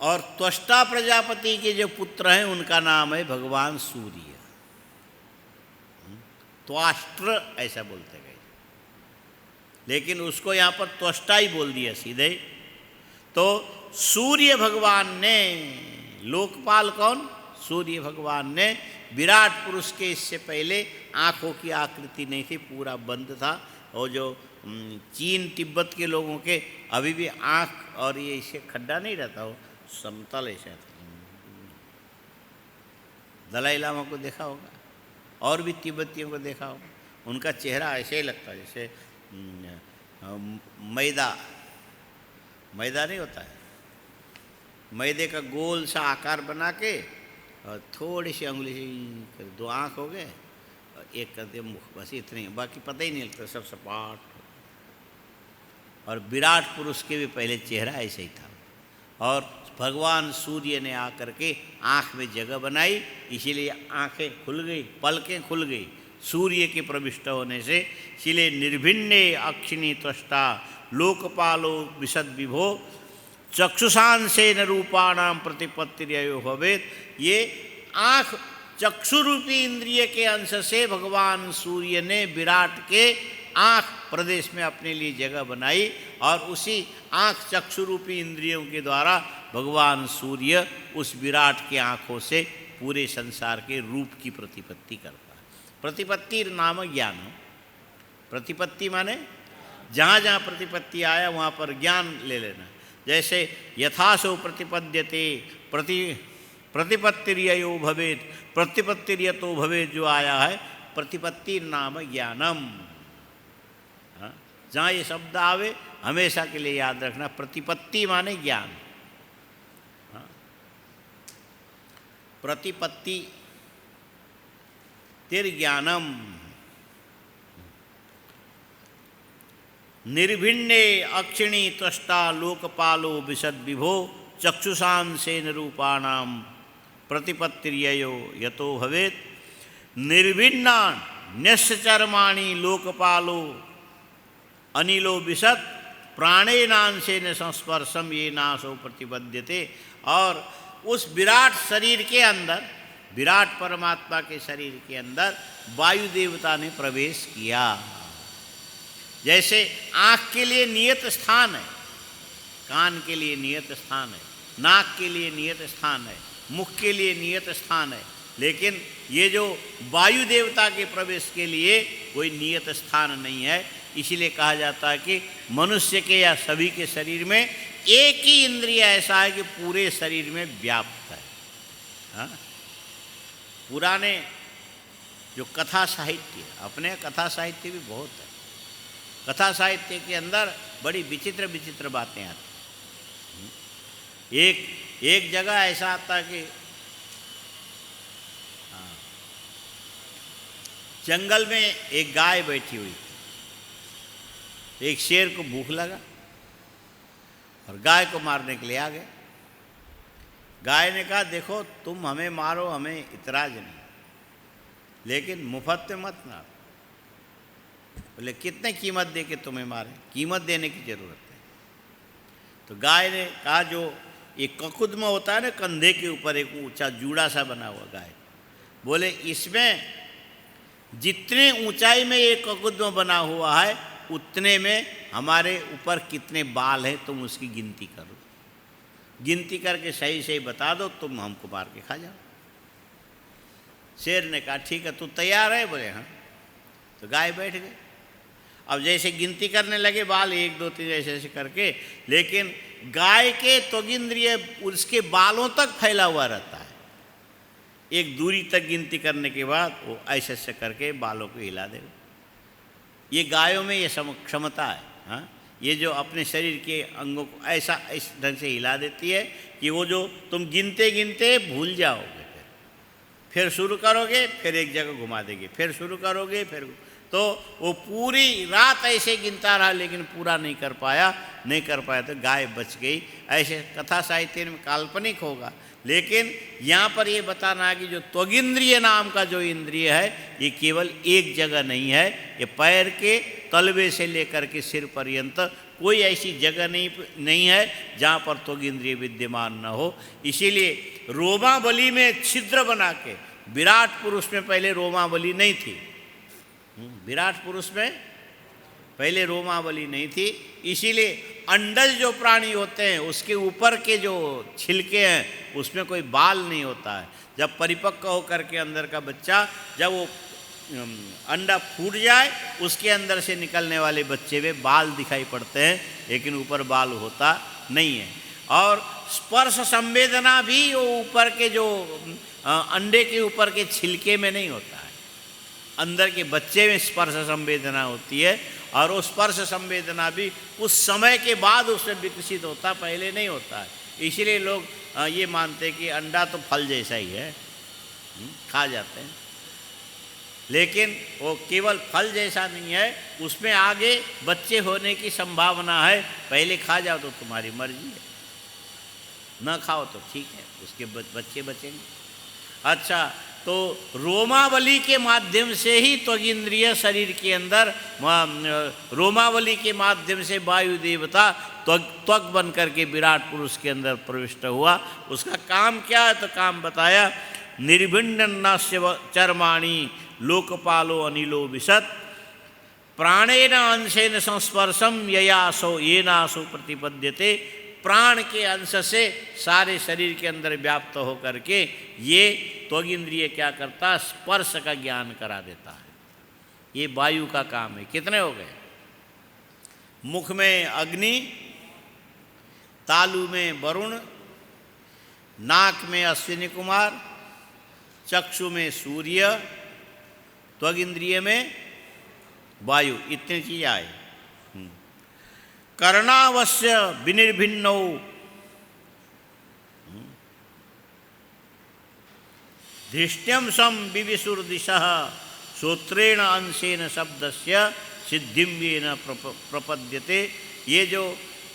और त्वष्टा प्रजापति के जो पुत्र हैं उनका नाम है भगवान सूर्य। त्वाष्ट्र ऐसा बोलते गए, लेकिन उसको यहाँ पर त्वष्टा ही बोल दिया सीधे। तो सूर्य भगवान ने, लोकपाल कौन? सूर्य भगवान ने विराट पुरुष के इससे पहले आँखों की आकृति नहीं थी, पूरा बंद था। और जो चीन तिब्बत के लोगों के अभी भी आँख और ये इसे खड्डा नहीं रहता, हो समतल ऐसा। दलाई लामा को देखा होगा और भी तिब्बतियों को देखा होगा, उनका चेहरा ऐसे ही लगता है जैसे मैदा नहीं होता है, मैदे का गोल सा आकार बना के और थोड़ी सी उंगली से दो आँख हो गए और एक करते मुख, बस इतने, बाकी पता ही नहीं लगता, सब सपाट। और विराट पुरुष के भी पहले चेहरा ऐसे ही था। और भगवान सूर्य ने आकर के आँख में जगह बनाई, इसीलिए आँखें खुल गई, पलकें खुल गई सूर्य के प्रविष्ट होने से। इसलिए निर्भिन्ने अक्षिणी त्वष्टा लोकपालो विशद विभो चक्षुषांशेन रूपाणाम प्रतिपत्तिर्ययो भवेत्। ये आँख चक्षु रूपी इंद्रिय के अंश से भगवान सूर्य ने विराट के आँख प्रदेश में अपने लिए जगह बनाई और उसी आँख चक्षु रूपी इंद्रियों के द्वारा भगवान सूर्य उस विराट के आँखों से पूरे संसार के रूप की प्रतिपत्ति करता है। प्रतिपत्ति नाम ज्ञान। प्रतिपत्ति माने जहाँ जहाँ प्रतिपत्ति आया वहाँ पर ज्ञान ले लेना। जैसे यथासो प्रतिपद्यते प्रतिपत्तिर्ययो भवेत् प्रतिपत्तिर्यतो भवेत् जो आया है, प्रतिपत्ति नाम ज्ञानम। जहाँ ये शब्द आवे हमेशा के लिए याद रखना, प्रतिपत्ति माने ज्ञान। प्रतिपत्ति तिर्ज्ञानम। निर्भिन्ने अक्षिणी त्वष्टा लोकपालो विशद विभो चक्षुषांशेन रूपाणाम प्रतिपत्तिर्ययो यतो भवेत् निर्भिन्ना न्यस्यचर्माणि लोकपालो अनिलो विशद प्राणेनांशेन संस्पर्शम ये नाशो प्रतिपद्यते। और उस विराट शरीर के अंदर, विराट परमात्मा के शरीर के अंदर वायु देवता ने प्रवेश किया। जैसे आँख के लिए नियत स्थान है, कान के लिए नियत स्थान है, नाक के लिए नियत स्थान है, मुख के लिए नियत स्थान है, लेकिन ये जो वायु देवता के प्रवेश के लिए कोई नियत स्थान नहीं है। इसीलिए कहा जाता है कि मनुष्य के या सभी के शरीर में एक ही इंद्रिय ऐसा है कि पूरे शरीर में व्याप्त है। हाँ? पुराने जो कथा साहित्य, अपने कथा साहित्य भी बहुत है, कथा साहित्य के अंदर बड़ी विचित्र विचित्र बातें आती। एक जगह ऐसा आता कि जंगल में एक गाय बैठी हुई, एक शेर को भूख लगा और गाय को मारने के लिए आ गए। गाय ने कहा, देखो तुम हमें मारो, हमें इतराज नहीं, लेकिन मुफ्त में मत मारो। बोले कितने कीमत दे के तुम्हें मारे? कीमत देने की ज़रूरत है। तो गाय ने कहा, जो एक ककुद्म होता है ना, कंधे के ऊपर एक ऊंचा जूड़ा सा बना हुआ गाय, बोले इसमें जितने ऊंचाई में एक ककुद्म बना हुआ है उतने में हमारे ऊपर कितने बाल हैं, तुम उसकी गिनती करो, गिनती करके सही सही बता दो, तुम हमको मार के खा जाओ। शेर ने कहा ठीक है, तू तैयार है? बोले हाँ। तो गाय बैठ गई। अब जैसे गिनती करने लगे बाल, 1 2 3 ऐसे ऐसे करके, लेकिन गाय के त्वगिंद्रिय उसके बालों तक फैला हुआ रहता है। एक दूरी तक गिनती करने के बाद वो ऐसे ऐसे करके बालों को हिला देगा। ये गायों में ये क्षमता है। हाँ, ये जो अपने शरीर के अंगों को ऐसा इस ढंग से हिला देती है कि वो जो तुम गिनते गिनते भूल जाओगे, फिर शुरू करोगे, फिर एक जगह घुमा देगी, फिर शुरू करोगे, फिर तो वो पूरी रात ऐसे गिनता रहा लेकिन पूरा नहीं कर पाया तो गाय बच गई। ऐसे कथा साहित्य में काल्पनिक होगा, लेकिन यहाँ पर ये बताना है कि जो त्वगिंद्रिय नाम का जो इंद्रिय है ये केवल एक जगह नहीं है। ये पैर के तलवे से लेकर के सिर पर्यंत कोई ऐसी जगह नहीं है जहाँ पर त्वगिंद्रिय विद्यमान न हो। इसीलिए रोमावली में छिद्र बना के, विराट पुरुष में पहले रोमावली नहीं थी, विराट पुरुष में पहले रोमावली नहीं थी। इसीलिए अंडज जो प्राणी होते हैं उसके ऊपर के जो छिलके हैं उसमें कोई बाल नहीं होता है। जब परिपक्व होकर के अंदर का बच्चा, जब वो अंडा फूट जाए उसके अंदर से निकलने वाले बच्चे में बाल दिखाई पड़ते हैं, लेकिन ऊपर बाल होता नहीं है। और स्पर्श संवेदना भी वो ऊपर के जो अंडे के ऊपर के छिलके में नहीं होता है, अंदर के बच्चे में स्पर्श संवेदना होती है। और वो स्पर्श संवेदना भी उस समय के बाद उसमें विकसित होता, पहले नहीं होता है। इसीलिए लोग ये मानते हैं कि अंडा तो फल जैसा ही है, खा जाते हैं, लेकिन वो केवल फल जैसा नहीं है, उसमें आगे बच्चे होने की संभावना है। पहले खा जाओ तो तुम्हारी मर्जी है, न खाओ तो ठीक है, उसके बच्चे बचेंगे। अच्छा, तो रोमावली के माध्यम से ही त्वगिंद्रिय शरीर के अंदर, रोमावली के माध्यम से वायु देवता त्वक बन करके विराट पुरुष के अंदर प्रविष्ट हुआ। उसका काम क्या है? तो काम बताया, निर्भिन्नस्य चर्माणि लोकपालो अनिलो विशत प्राणेन अंशेन संस्पर्शम ययासो येनासो प्रतिपद्यते। प्राण के अंश से सारे शरीर के अंदर व्याप्त होकर के ये त्वगिंद्रिय क्या करता? स्पर्श का ज्ञान करा देता है। ये वायु का काम है। कितने हो गए? मुख में अग्नि, तालु में वरुण, नाक में अश्विनी कुमार, चक्षु में सूर्य, त्वगिंद्रिय में वायु, इतनी चीज़ आए। कर्णावश्य विनिर्भिन्नौ धृष्ट्यम सम विविशुर्दिशः श्रोत्रेण अंशेन शब्दस्य सिद्धिं येन प्रपद्यते। ये जो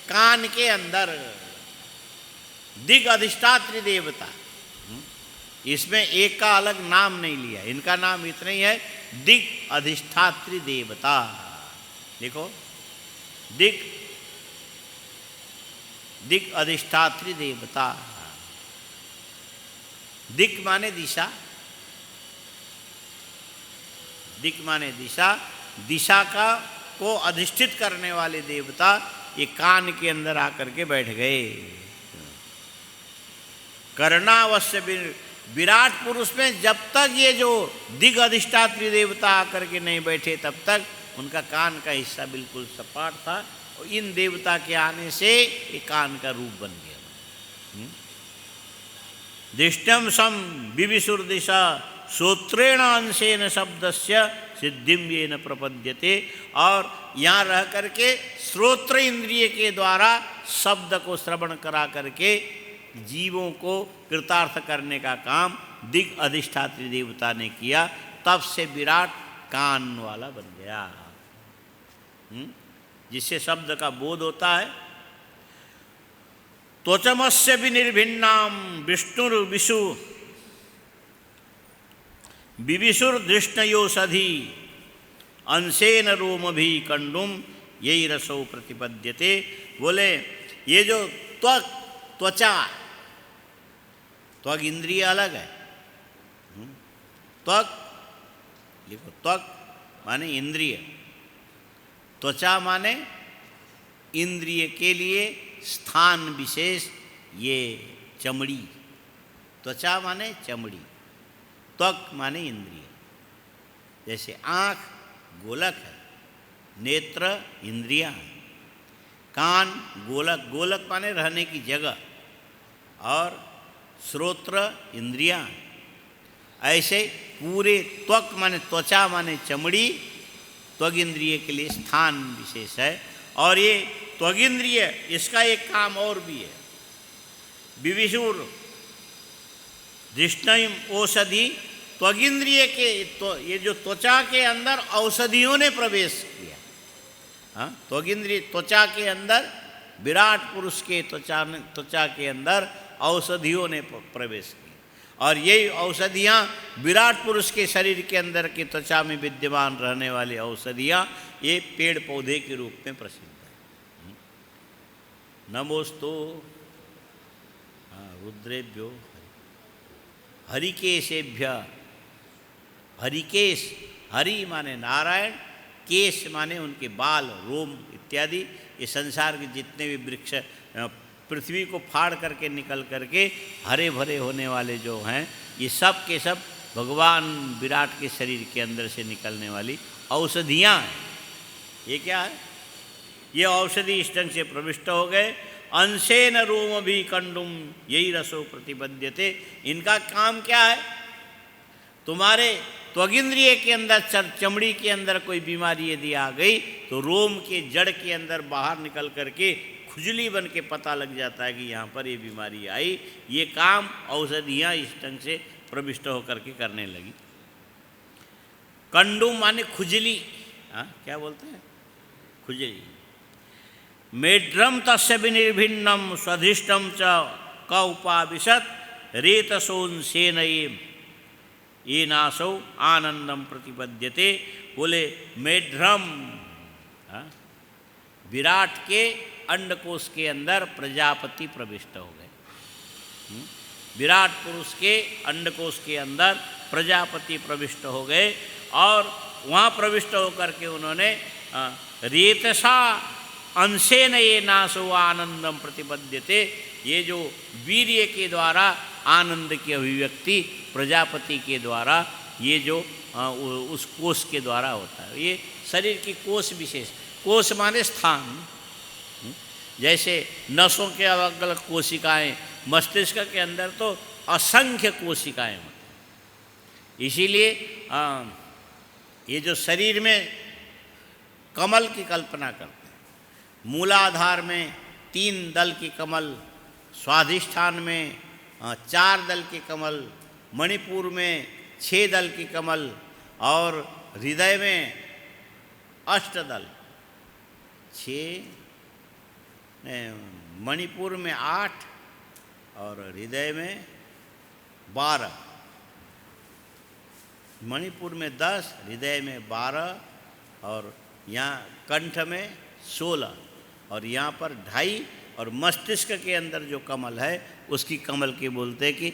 कान के अंदर दिग अधिष्ठात्री देवता, इसमें एक का अलग नाम नहीं लिया, इनका नाम इतना ही है, दिग अधिष्ठात्री देवता। देखो, दिग अधिष्ठात्री देवता। दिक माने दिशा, दिक माने दिशा, दिशा का को अधिष्ठित करने वाले देवता ये कान के अंदर आकर के बैठ गए। कर्णावश्य विराट पुरुष में जब तक ये जो दिग अधिष्ठात्री देवता आकर के नहीं बैठे तब तक उनका कान का हिस्सा बिल्कुल सपाट था, और इन देवता के आने से ये कान का रूप बन गया। दृष्टम सम विविशुर्दिशा श्रोत्रेण अंशेन शब्दस्य सिद्धिं येन प्रपद्यते। और यहाँ रह करके श्रोत्र इंद्रिय के द्वारा शब्द को श्रवण करा करके जीवों को कृतार्थ करने का काम दिग अधिष्ठात्री देवता ने किया। तब से विराट कान वाला बन गया, जिससे शब्द का बोध होता है। त्वचमस्य विनिर्भिन्नाम विष्णुर्विशु विविशुर्दृष्णयोषधि अंशेन रोमभि कंडुम यही रसो प्रतिपद्यते। बोले ये जो त्वचा, त्वक इंद्रिय अलग है। त्वक लिखो, त्वक माने इंद्रिय, त्वचा माने इंद्रिय के लिए स्थान विशेष, ये चमड़ी। त्वचा माने चमड़ी, त्वक माने इंद्रिय। जैसे आँख गोलक है, नेत्र इंद्रियां हैं, कान गोलक, गोलक माने रहने की जगह, और श्रोत्र इंद्रियां। ऐसे पूरे त्वक माने त्वचा माने चमड़ी, त्वग इंद्रिय के लिए स्थान विशेष है। और ये त्वग इंद्रिय, इसका एक काम और भी है। विविशुर दृष्णयम औषधि, त्वग इंद्रिय के ये जो त्वचा के अंदर औषधियों ने प्रवेश किया। हाँ, त्वग इंद्रिय त्वचा के अंदर, विराट पुरुष के त्वचा के अंदर औषधियों ने प्रवेश किया। और यही औषधियाँ विराट पुरुष के शरीर के अंदर की त्वचा में विद्यमान रहने वाली औषधियाँ ये पेड़ पौधे के रूप में प्रसिद्ध है। नमोस्तु रुद्रेभ्यो हरिकेशेभ्य। हरिकेश, हरि माने नारायण, केश माने उनके बाल, रोम इत्यादि। ये संसार के जितने भी वृक्ष पृथ्वी को फाड़ करके निकल करके हरे भरे होने वाले जो हैं, ये सब के सब भगवान विराट के शरीर के अंदर से निकलने वाली औषधियाँ हैं। ये क्या है? ये औषधि इस ढंग से प्रविष्ट हो गए। अंशेन रोम भी कंडुम यही रसो प्रतिपद्यते। इनका काम क्या है? तुम्हारे त्वगिंद्रिय के अंदर, चमड़ी के अंदर कोई बीमारी यदि आ गई तो रोम के जड़ के अंदर बाहर निकल करके खुजली बन के पता लग जाता है कि यहाँ पर ये बीमारी आई। ये काम औषधियाँ इस ढंग से प्रविष्ट होकर के करने लगी। कंडुम माने खुजली। हाँ, क्या बोलते हैं? खुजली। मेढ्रम तस्य विनिर्भिन्नम स्वधिष्टम च क उपाविशत रेतसोन सेनये ये नासौ आनंदम प्रतिपद्यते। बोले मेढ्रम, विराट के अंडकोश के अंदर प्रजापति प्रविष्ट हो गए। विराट पुरुष के अंडकोश के अंदर प्रजापति प्रविष्ट हो गए और वहाँ प्रविष्ट होकर के उन्होंने रेतसा अंशेन ये नासो आनंदम प्रतिपद्यते। ये जो वीर्य के द्वारा आनंद की अभिव्यक्ति प्रजापति के द्वारा, ये जो उस कोष के द्वारा होता है। ये शरीर की कोष विशेष, कोष माने स्थान। जैसे नसों के अलग अलग कोशिकाएं, मस्तिष्क के अंदर तो असंख्य कोशिकाएं होती। इसीलिए ये जो शरीर में कमल की कल्पना करते हैं, मूलाधार में 3 दल की कमल, स्वाधिष्ठान में 4 दल की कमल, मणिपुर में 6 दल की कमल और हृदय में 8 दल। 6, मणिपुर में 8 और हृदय में 12। मणिपुर में 10, हृदय में 12 और यहाँ कंठ में 16 और यहाँ पर 2.5। और मस्तिष्क के अंदर जो कमल है उसकी कमल के बोलते हैं कि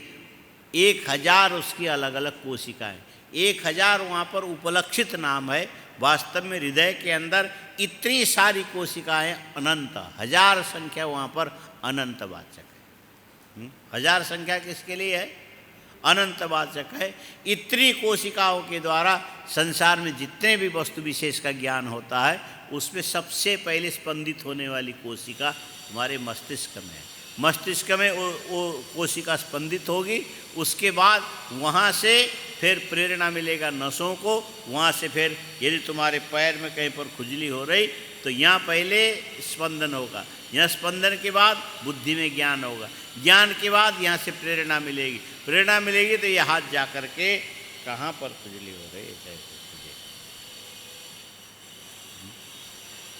1000 उसकी अलग अलग कोशिकाएं। 1000 वहाँ पर उपलक्षित नाम है। वास्तव में हृदय के अंदर इतनी सारी कोशिकाएं अनंत, 1000 संख्या वहाँ पर अनंतवाचक है। 1000 संख्या किसके लिए है? अनंतवाचक है। इतनी कोशिकाओं के द्वारा संसार में जितने भी वस्तु विशेष का ज्ञान होता है उसमें सबसे पहले स्पंदित होने वाली कोशिका हमारे मस्तिष्क में है। मस्तिष्क में वो कोशिका स्पंदित होगी, उसके बाद वहाँ से फिर प्रेरणा मिलेगा नसों को। वहाँ से फिर यदि तुम्हारे पैर में कहीं पर खुजली हो रही तो यहाँ पहले स्पंदन होगा, यहाँ स्पंदन के बाद बुद्धि में ज्ञान होगा, ज्ञान के बाद यहाँ से प्रेरणा मिलेगी, प्रेरणा मिलेगी तो ये हाथ जा कर के कहाँ पर खुजली हो रही है।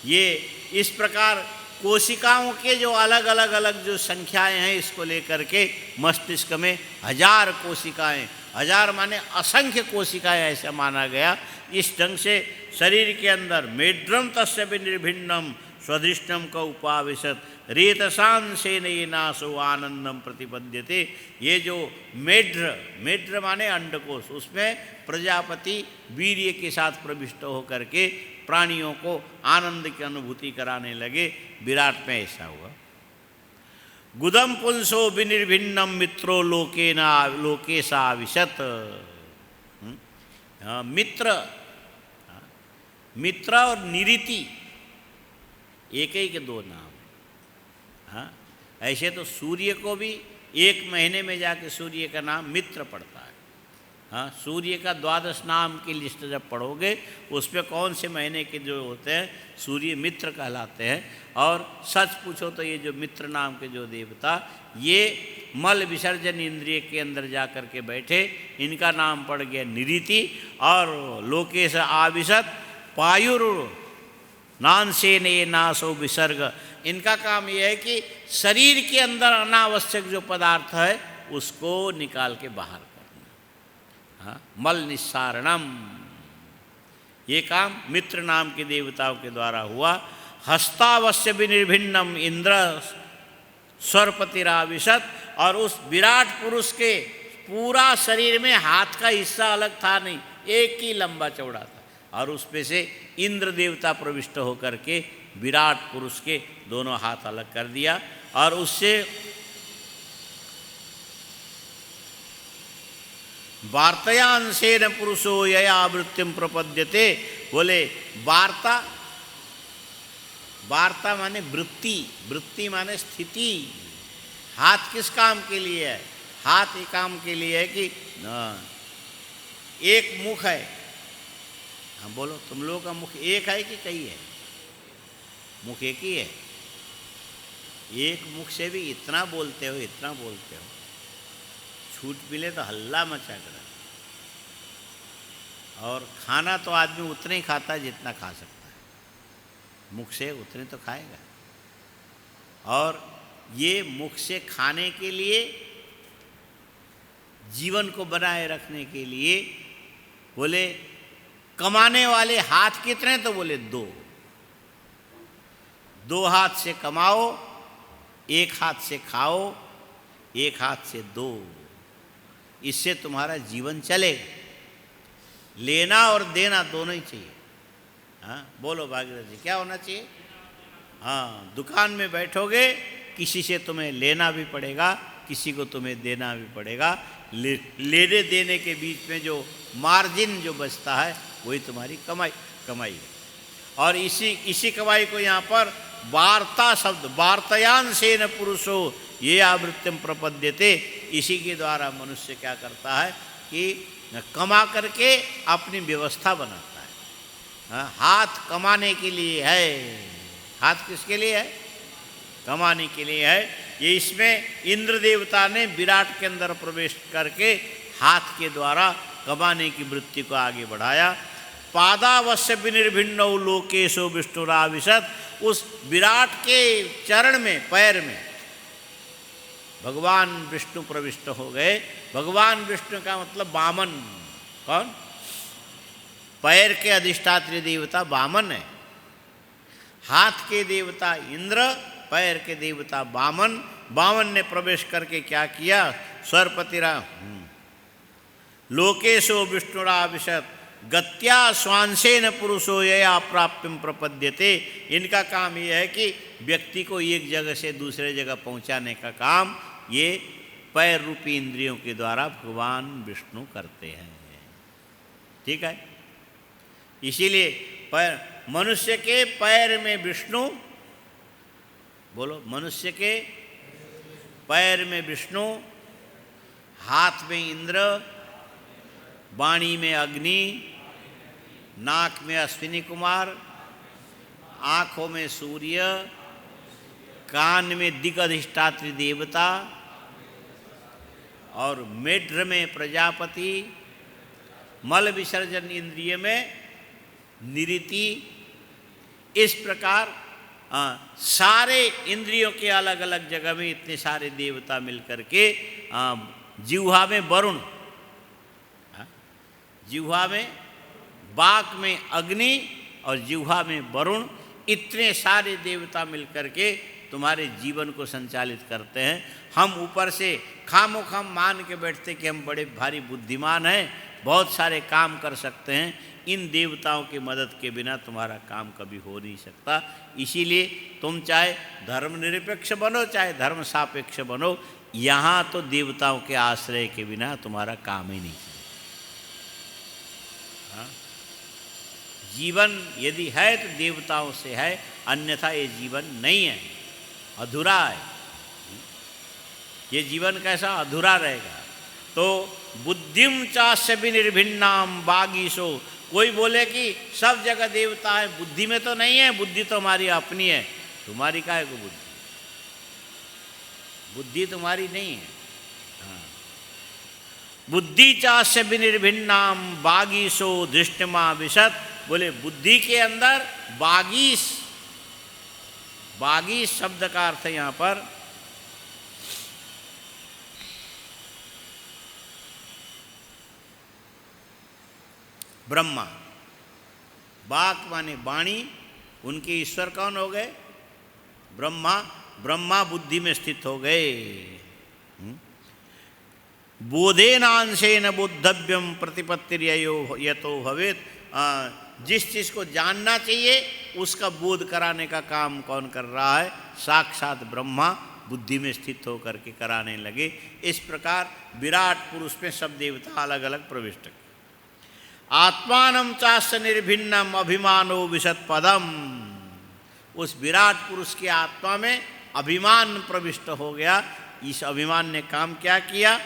ये इस प्रकार कोशिकाओं के जो अलग अलग जो संख्याएं हैं इसको लेकर के मस्तिष्क में 1000 कोशिकाएं, 1000 माने असंख्य कोशिकाएं ऐसा माना गया। इस ढंग से शरीर के अंदर मेढ्रम तस्य विनिर्भिन्नम स्वधिष्टम का उपाविशत रेतसांसेन ये नासो आनंदम प्रतिपद्यते। ये जो मेढ्र माने अंडकोश, उसमें प्रजापति वीर्य के साथ प्रविष्ट होकर के प्राणियों को आनंद की अनुभूति कराने लगे। विराट में ऐसा हुआ। गुदम पुंसो विनिर्भिन्नम मित्रो लोके साविशत। मित्र और निरिति, एक ही के दो नाम। हाँ, ऐसे तो सूर्य को भी एक महीने में जाके सूर्य का नाम मित्र पड़ता है। हाँ, सूर्य का 12 नाम की लिस्ट जब पढ़ोगे उस पर कौन से महीने के जो होते हैं सूर्य मित्र कहलाते हैं। और सच पूछो तो ये जो मित्र नाम के जो देवता, ये मल विसर्जन इंद्रिय के अंदर जा कर के बैठे, इनका नाम पड़ गया निरीति। और लोकेश आविशत पायुर नानसे ने नासो विसर्ग, इनका काम यह है कि शरीर के अंदर अनावश्यक जो पदार्थ है उसको निकाल के बाहर करना। हाँ, मल निस्सारणम, ये काम मित्र नाम के देवताओं के द्वारा हुआ। हस्तावश्य विनिर्भिन्नम इंद्र स्वरपतिराविशत, और उस विराट पुरुष के पूरा शरीर में हाथ का हिस्सा अलग था नहीं, एक ही लंबा चौड़ा था, और उस पे से इंद्र देवता प्रविष्ट होकर के विराट पुरुष के दोनों हाथ अलग कर दिया। और उससे वार्तयांशेन पुरुषो यया वृत्तिम प्रपद्यते, बोले वार्ता, वार्ता माने वृत्ति, वृत्ति माने स्थिति। हाथ किस काम के लिए है? हाथ ये काम के लिए है कि एक मुख है। हाँ बोलो, तुम लोगों का मुख एक है कि कई है? मुख एक ही है। एक मुख से भी इतना बोलते हो, इतना बोलते हो, छूट मिले तो हल्ला मचा कर। और खाना तो आदमी उतना ही खाता है जितना खा सकता है, मुख से उतने तो खाएगा। और ये मुख से खाने के लिए, जीवन को बनाए रखने के लिए, बोले कमाने वाले हाथ कितने? तो बोले दो। दो हाथ से कमाओ, एक हाथ से खाओ, एक हाथ से दो, इससे तुम्हारा जीवन चलेगा। लेना और देना दोनों ही चाहिए। हाँ बोलो भागीरथ जी, क्या होना चाहिए? हाँ, दुकान में बैठोगे, किसी से तुम्हें लेना भी पड़ेगा, किसी को तुम्हें देना भी पड़ेगा। लेने देने के बीच में जो मार्जिन जो बचता है वही तुम्हारी कमाई है। और इसी कमाई को यहाँ पर वार्ता शब्द, वार्तयांशेन पुरुषो ये आवृत्तिम प्रपद्यते, इसी के द्वारा मनुष्य क्या करता है कि कमा करके अपनी व्यवस्था बनाता है। हाँ, हाथ कमाने के लिए है। हाथ किसके लिए है? कमाने के लिए है। ये इसमें इंद्र देवता ने विराट के अंदर प्रवेश करके हाथ के द्वारा कमाने की वृत्ति को आगे बढ़ाया। पादावश्य विनिर्भिन्नौ लोकेशो विष्णुराविशत, उस विराट के चरण में, पैर में भगवान विष्णु प्रविष्ट हो गए। भगवान विष्णु का मतलब वामन। कौन? पैर के अधिष्ठात्री देवता वामन है। हाथ के देवता इंद्र, पैर के देवता वामन। वामन ने प्रवेश करके क्या किया? स्वरपतिरा लोकेशो विष्णुराविशत गत्या स्वांशेन पुरुषो यया प्राप्तिम प्रपद्यते। इनका काम यह है कि व्यक्ति को एक जगह से दूसरे जगह पहुंचाने का काम ये पैर रूपी इंद्रियों के द्वारा भगवान विष्णु करते हैं। ठीक है, इसीलिए पैर, मनुष्य के पैर में विष्णु, बोलो मनुष्य के पैर में विष्णु, हाथ में इंद्र, वाणी में अग्नि, नाक में अश्विनी कुमार, आँखों में सूर्य, कान में दिग्अधिष्ठात्री देवता, और मेढ्र में प्रजापति, मल विसर्जन इंद्रिय में निरीति। इस प्रकार सारे इंद्रियों के अलग अलग जगह में इतने सारे देवता मिलकर के जिह्वा में वरुण, जिह्वा में, बाक में अग्नि और जिह्वा में वरुण, इतने सारे देवता मिलकर के तुम्हारे जीवन को संचालित करते हैं। हम ऊपर से खामोखाम मान के बैठते कि हम बड़े भारी बुद्धिमान हैं, बहुत सारे काम कर सकते हैं। इन देवताओं की मदद के बिना तुम्हारा काम कभी हो नहीं सकता। इसीलिए तुम चाहे धर्मनिरपेक्ष बनो, चाहे धर्म सापेक्ष बनो, यहाँ तो देवताओं के आश्रय के बिना तुम्हारा काम ही नहीं चलेगा। जीवन यदि है तो देवताओं से है, अन्यथा ये जीवन नहीं है, अधूरा है। ये जीवन कैसा अधूरा रहेगा। तो बुद्धिम चास्य विनिर्भिन्नाम बागीशो, कोई बोले कि सब जगह देवता है, बुद्धि में तो नहीं है, बुद्धि तो हमारी अपनी है। तुम्हारी काहे को बुद्धि? बुद्धि तुम्हारी नहीं है। हाँ। बुद्धि चास्य विनिर्भिन्नाम बागीशो दृष्टिमा विशत, बोले बुद्धि के अंदर बागीश, बागीश शब्द का अर्थ है यहाँ पर ब्रह्मा। बाक माने वाणी, उनके ईश्वर कौन हो गए? ब्रह्मा। ब्रह्मा बुद्धि में स्थित हो गए। बोधेनांशेन बोद्धव्यम प्रतिपत्तिर्ययो यतो भवेत्, जिस चीज़ को जानना चाहिए उसका बोध कराने का काम कौन कर रहा है? साक्षात ब्रह्मा बुद्धि में स्थित होकर के कराने लगे। इस प्रकार विराट पुरुष में सब देवता अलग अलग प्रविष्ट। आत्मानं चास्य निर्भिन्नम अभिमानो विशत पदम, उस विराट पुरुष की आत्मा में अभिमान प्रविष्ट हो गया। इस अभिमान ने काम क्या किया?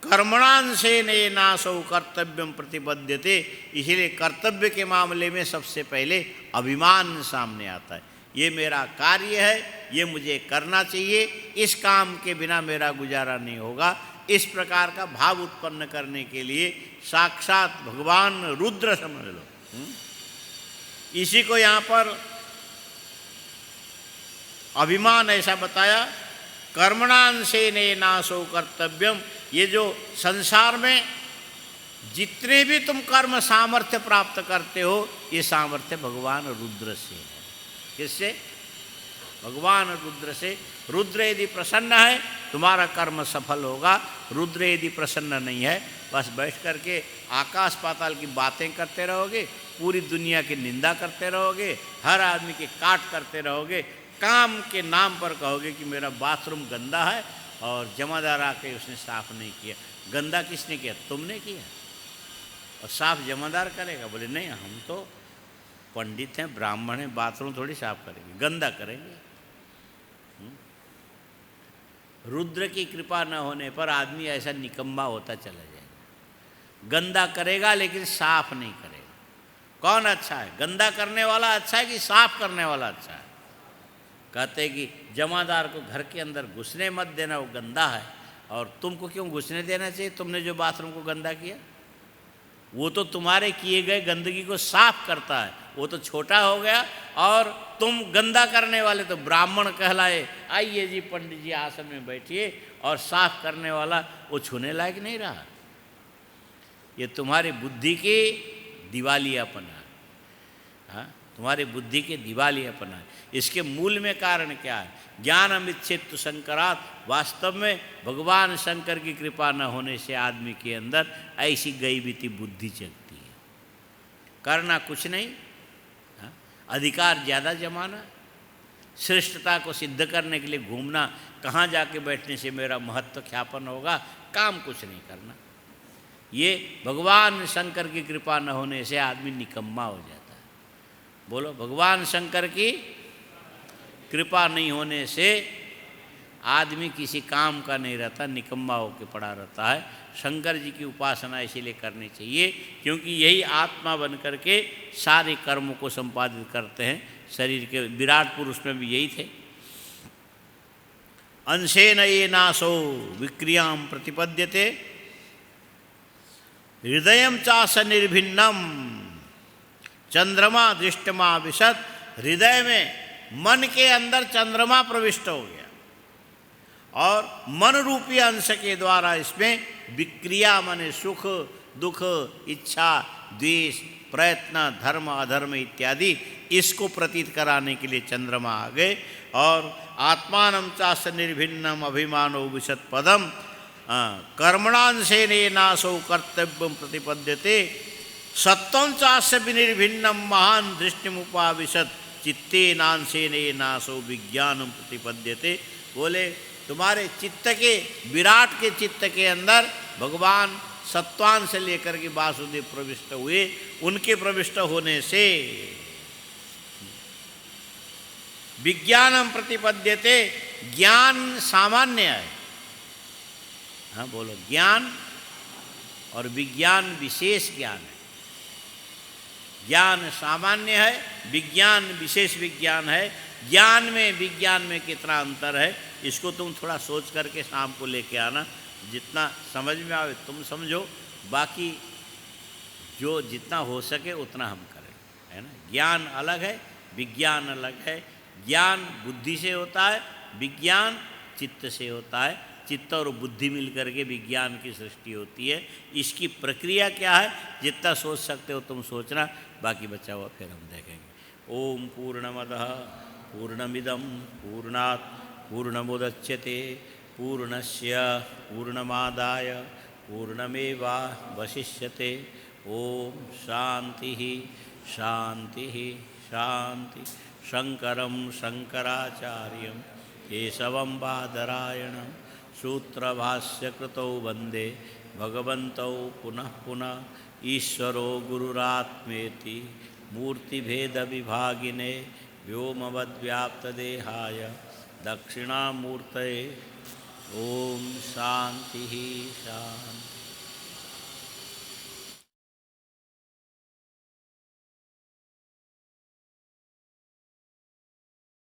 कर्मणांशेन नासौ कर्तव्यम प्रतिपद्यते, इसलिए कर्तव्य के मामले में सबसे पहले अभिमान सामने आता है। ये मेरा कार्य है, ये मुझे करना चाहिए, इस काम के बिना मेरा गुजारा नहीं होगा। इस प्रकार का भाव उत्पन्न करने के लिए साक्षात भगवान रुद्र समझ लो। इसी को यहाँ पर अभिमान ऐसा बताया, कर्मणांशेन नासो कर्तव्यम। ये जो संसार में जितने भी तुम कर्म सामर्थ्य प्राप्त करते हो, ये सामर्थ्य भगवान रुद्र से है। किससे? भगवान रुद्र से। रुद्र यदि प्रसन्न है तुम्हारा कर्म सफल होगा, रुद्र यदि प्रसन्न नहीं है बस बैठ करके आकाश पाताल की बातें करते रहोगे, पूरी दुनिया की निंदा करते रहोगे, हर आदमी की काट करते रहोगे, काम के नाम पर कहोगे कि मेरा बाथरूम गंदा है और जमादार आके उसने साफ नहीं किया। गंदा किसने किया? तुमने किया। और साफ जमादार करेगा? बोले नहीं, हम तो पंडित हैं, ब्राह्मण हैं, बाथरूम थोड़ी साफ करेंगे, गंदा करेंगे। रुद्र की कृपा न होने पर आदमी ऐसा निकम्मा होता चला जाएगा। गंदा करेगा लेकिन साफ नहीं करेगा। कौन अच्छा है? गंदा करने वाला अच्छा है कि साफ करने वाला अच्छा है? कहते हैं कि जमादार को घर के अंदर घुसने मत देना, वो गंदा है। और तुमको क्यों घुसने देना चाहिए? तुमने जो बाथरूम को गंदा किया, वो तो तुम्हारे किए गए गंदगी को साफ करता है, वो तो छोटा हो गया। और तुम गंदा करने वाले तो ब्राह्मण कहलाए। आइए जी पंडित जी आसन में बैठिए, और साफ करने वाला वो छूने लायक नहीं रहा। ये तुम्हारी बुद्धि की दिवालियापना है। हाँ, तुम्हारी बुद्धि के दिवालियापना है। इसके मूल में कारण क्या है? ज्ञान अमिच्छेत्तु शंकरात्, वास्तव में भगवान शंकर की कृपा न होने से आदमी के अंदर ऐसी गई बीती बुद्धि जगती है। करना कुछ नहीं, हाँ? अधिकार ज़्यादा जमाना, श्रेष्ठता को सिद्ध करने के लिए घूमना, कहाँ जाके बैठने से मेरा महत्व ख्यापन होगा, काम कुछ नहीं करना। ये भगवान शंकर की कृपा न होने से आदमी निकम्मा हो जाता है। बोलो, भगवान शंकर की कृपा नहीं होने से आदमी किसी काम का नहीं रहता, निकम्मा होकर पड़ा रहता है। शंकर जी की उपासना इसीलिए करनी चाहिए क्योंकि यही आत्मा बन कर के सारे कर्मों को संपादित करते हैं। शरीर के विराट पुरुष में भी यही थे। अंशेन ये नासो विक्रियां प्रतिपद्यते हृदयं चास निर्भिन्नम चंद्रमा दृष्टमा विशत। हृदय में, मन के अंदर चंद्रमा प्रविष्ट हो गया और मन रूपी अंश के द्वारा इसमें विक्रिया माने सुख दुख, इच्छा द्वेष, प्रयत्न, धर्म अधर्म इत्यादि इसको प्रतीत कराने के लिए चंद्रमा आ गए। और आत्मानं चास निर्भिन्नम अभिमानो विशत पदम कर्मणांशेन नासो कर्तव्यम प्रतिपद्यते सत्वं चास्य विनिर्भिन्नम महान दृष्टिमुपाविशत चित्तेनांशेन नासो विज्ञानम प्रतिपद्यते। बोले तुम्हारे चित्त के, विराट के चित्त के अंदर भगवान सत्वान से लेकर के वासुदेव प्रविष्ट हुए, उनके प्रविष्ट होने से विज्ञानम प्रतिपद्यते, ज्ञान सामान्य है। हाँ बोलो, ज्ञान और विज्ञान विशेष ज्ञान है। ज्ञान सामान्य है, विज्ञान विशेष विज्ञान है। ज्ञान में विज्ञान में कितना अंतर है, इसको तुम थोड़ा सोच करके शाम को लेके आना। जितना समझ में आवे तुम समझो, बाकी जो जितना हो सके उतना हम करें, है ना। ज्ञान अलग है, विज्ञान अलग है। ज्ञान बुद्धि से होता है, विज्ञान चित्त से होता है। चित्त और बुद्धि मिलकर के विज्ञान की सृष्टि होती है। इसकी प्रक्रिया क्या है, जितना सोच सकते हो तुम सोचना, बाकी बचा हुआ फिर हम देखेंगे। ओम पूर्णमदः पूर्णमिदं पूर्णात् पूर्णमुदच्यते पूर्णस्य पूर्णमादाय पूर्णमेवावशिष्यते। ओम शांति शांति शांति। शंकरं शंकराचार्यं केशवं बादरायणं सूत्रभाष्यकृतौ वन्दे भगवन्तौ पुनः पुनः। ईश्वरो गुरुरात्मेति मूर्तिभेदविभागिने व्योमवद्व्याप्तदेहाय दक्षिणामूर्तये। ओम शांति शांति।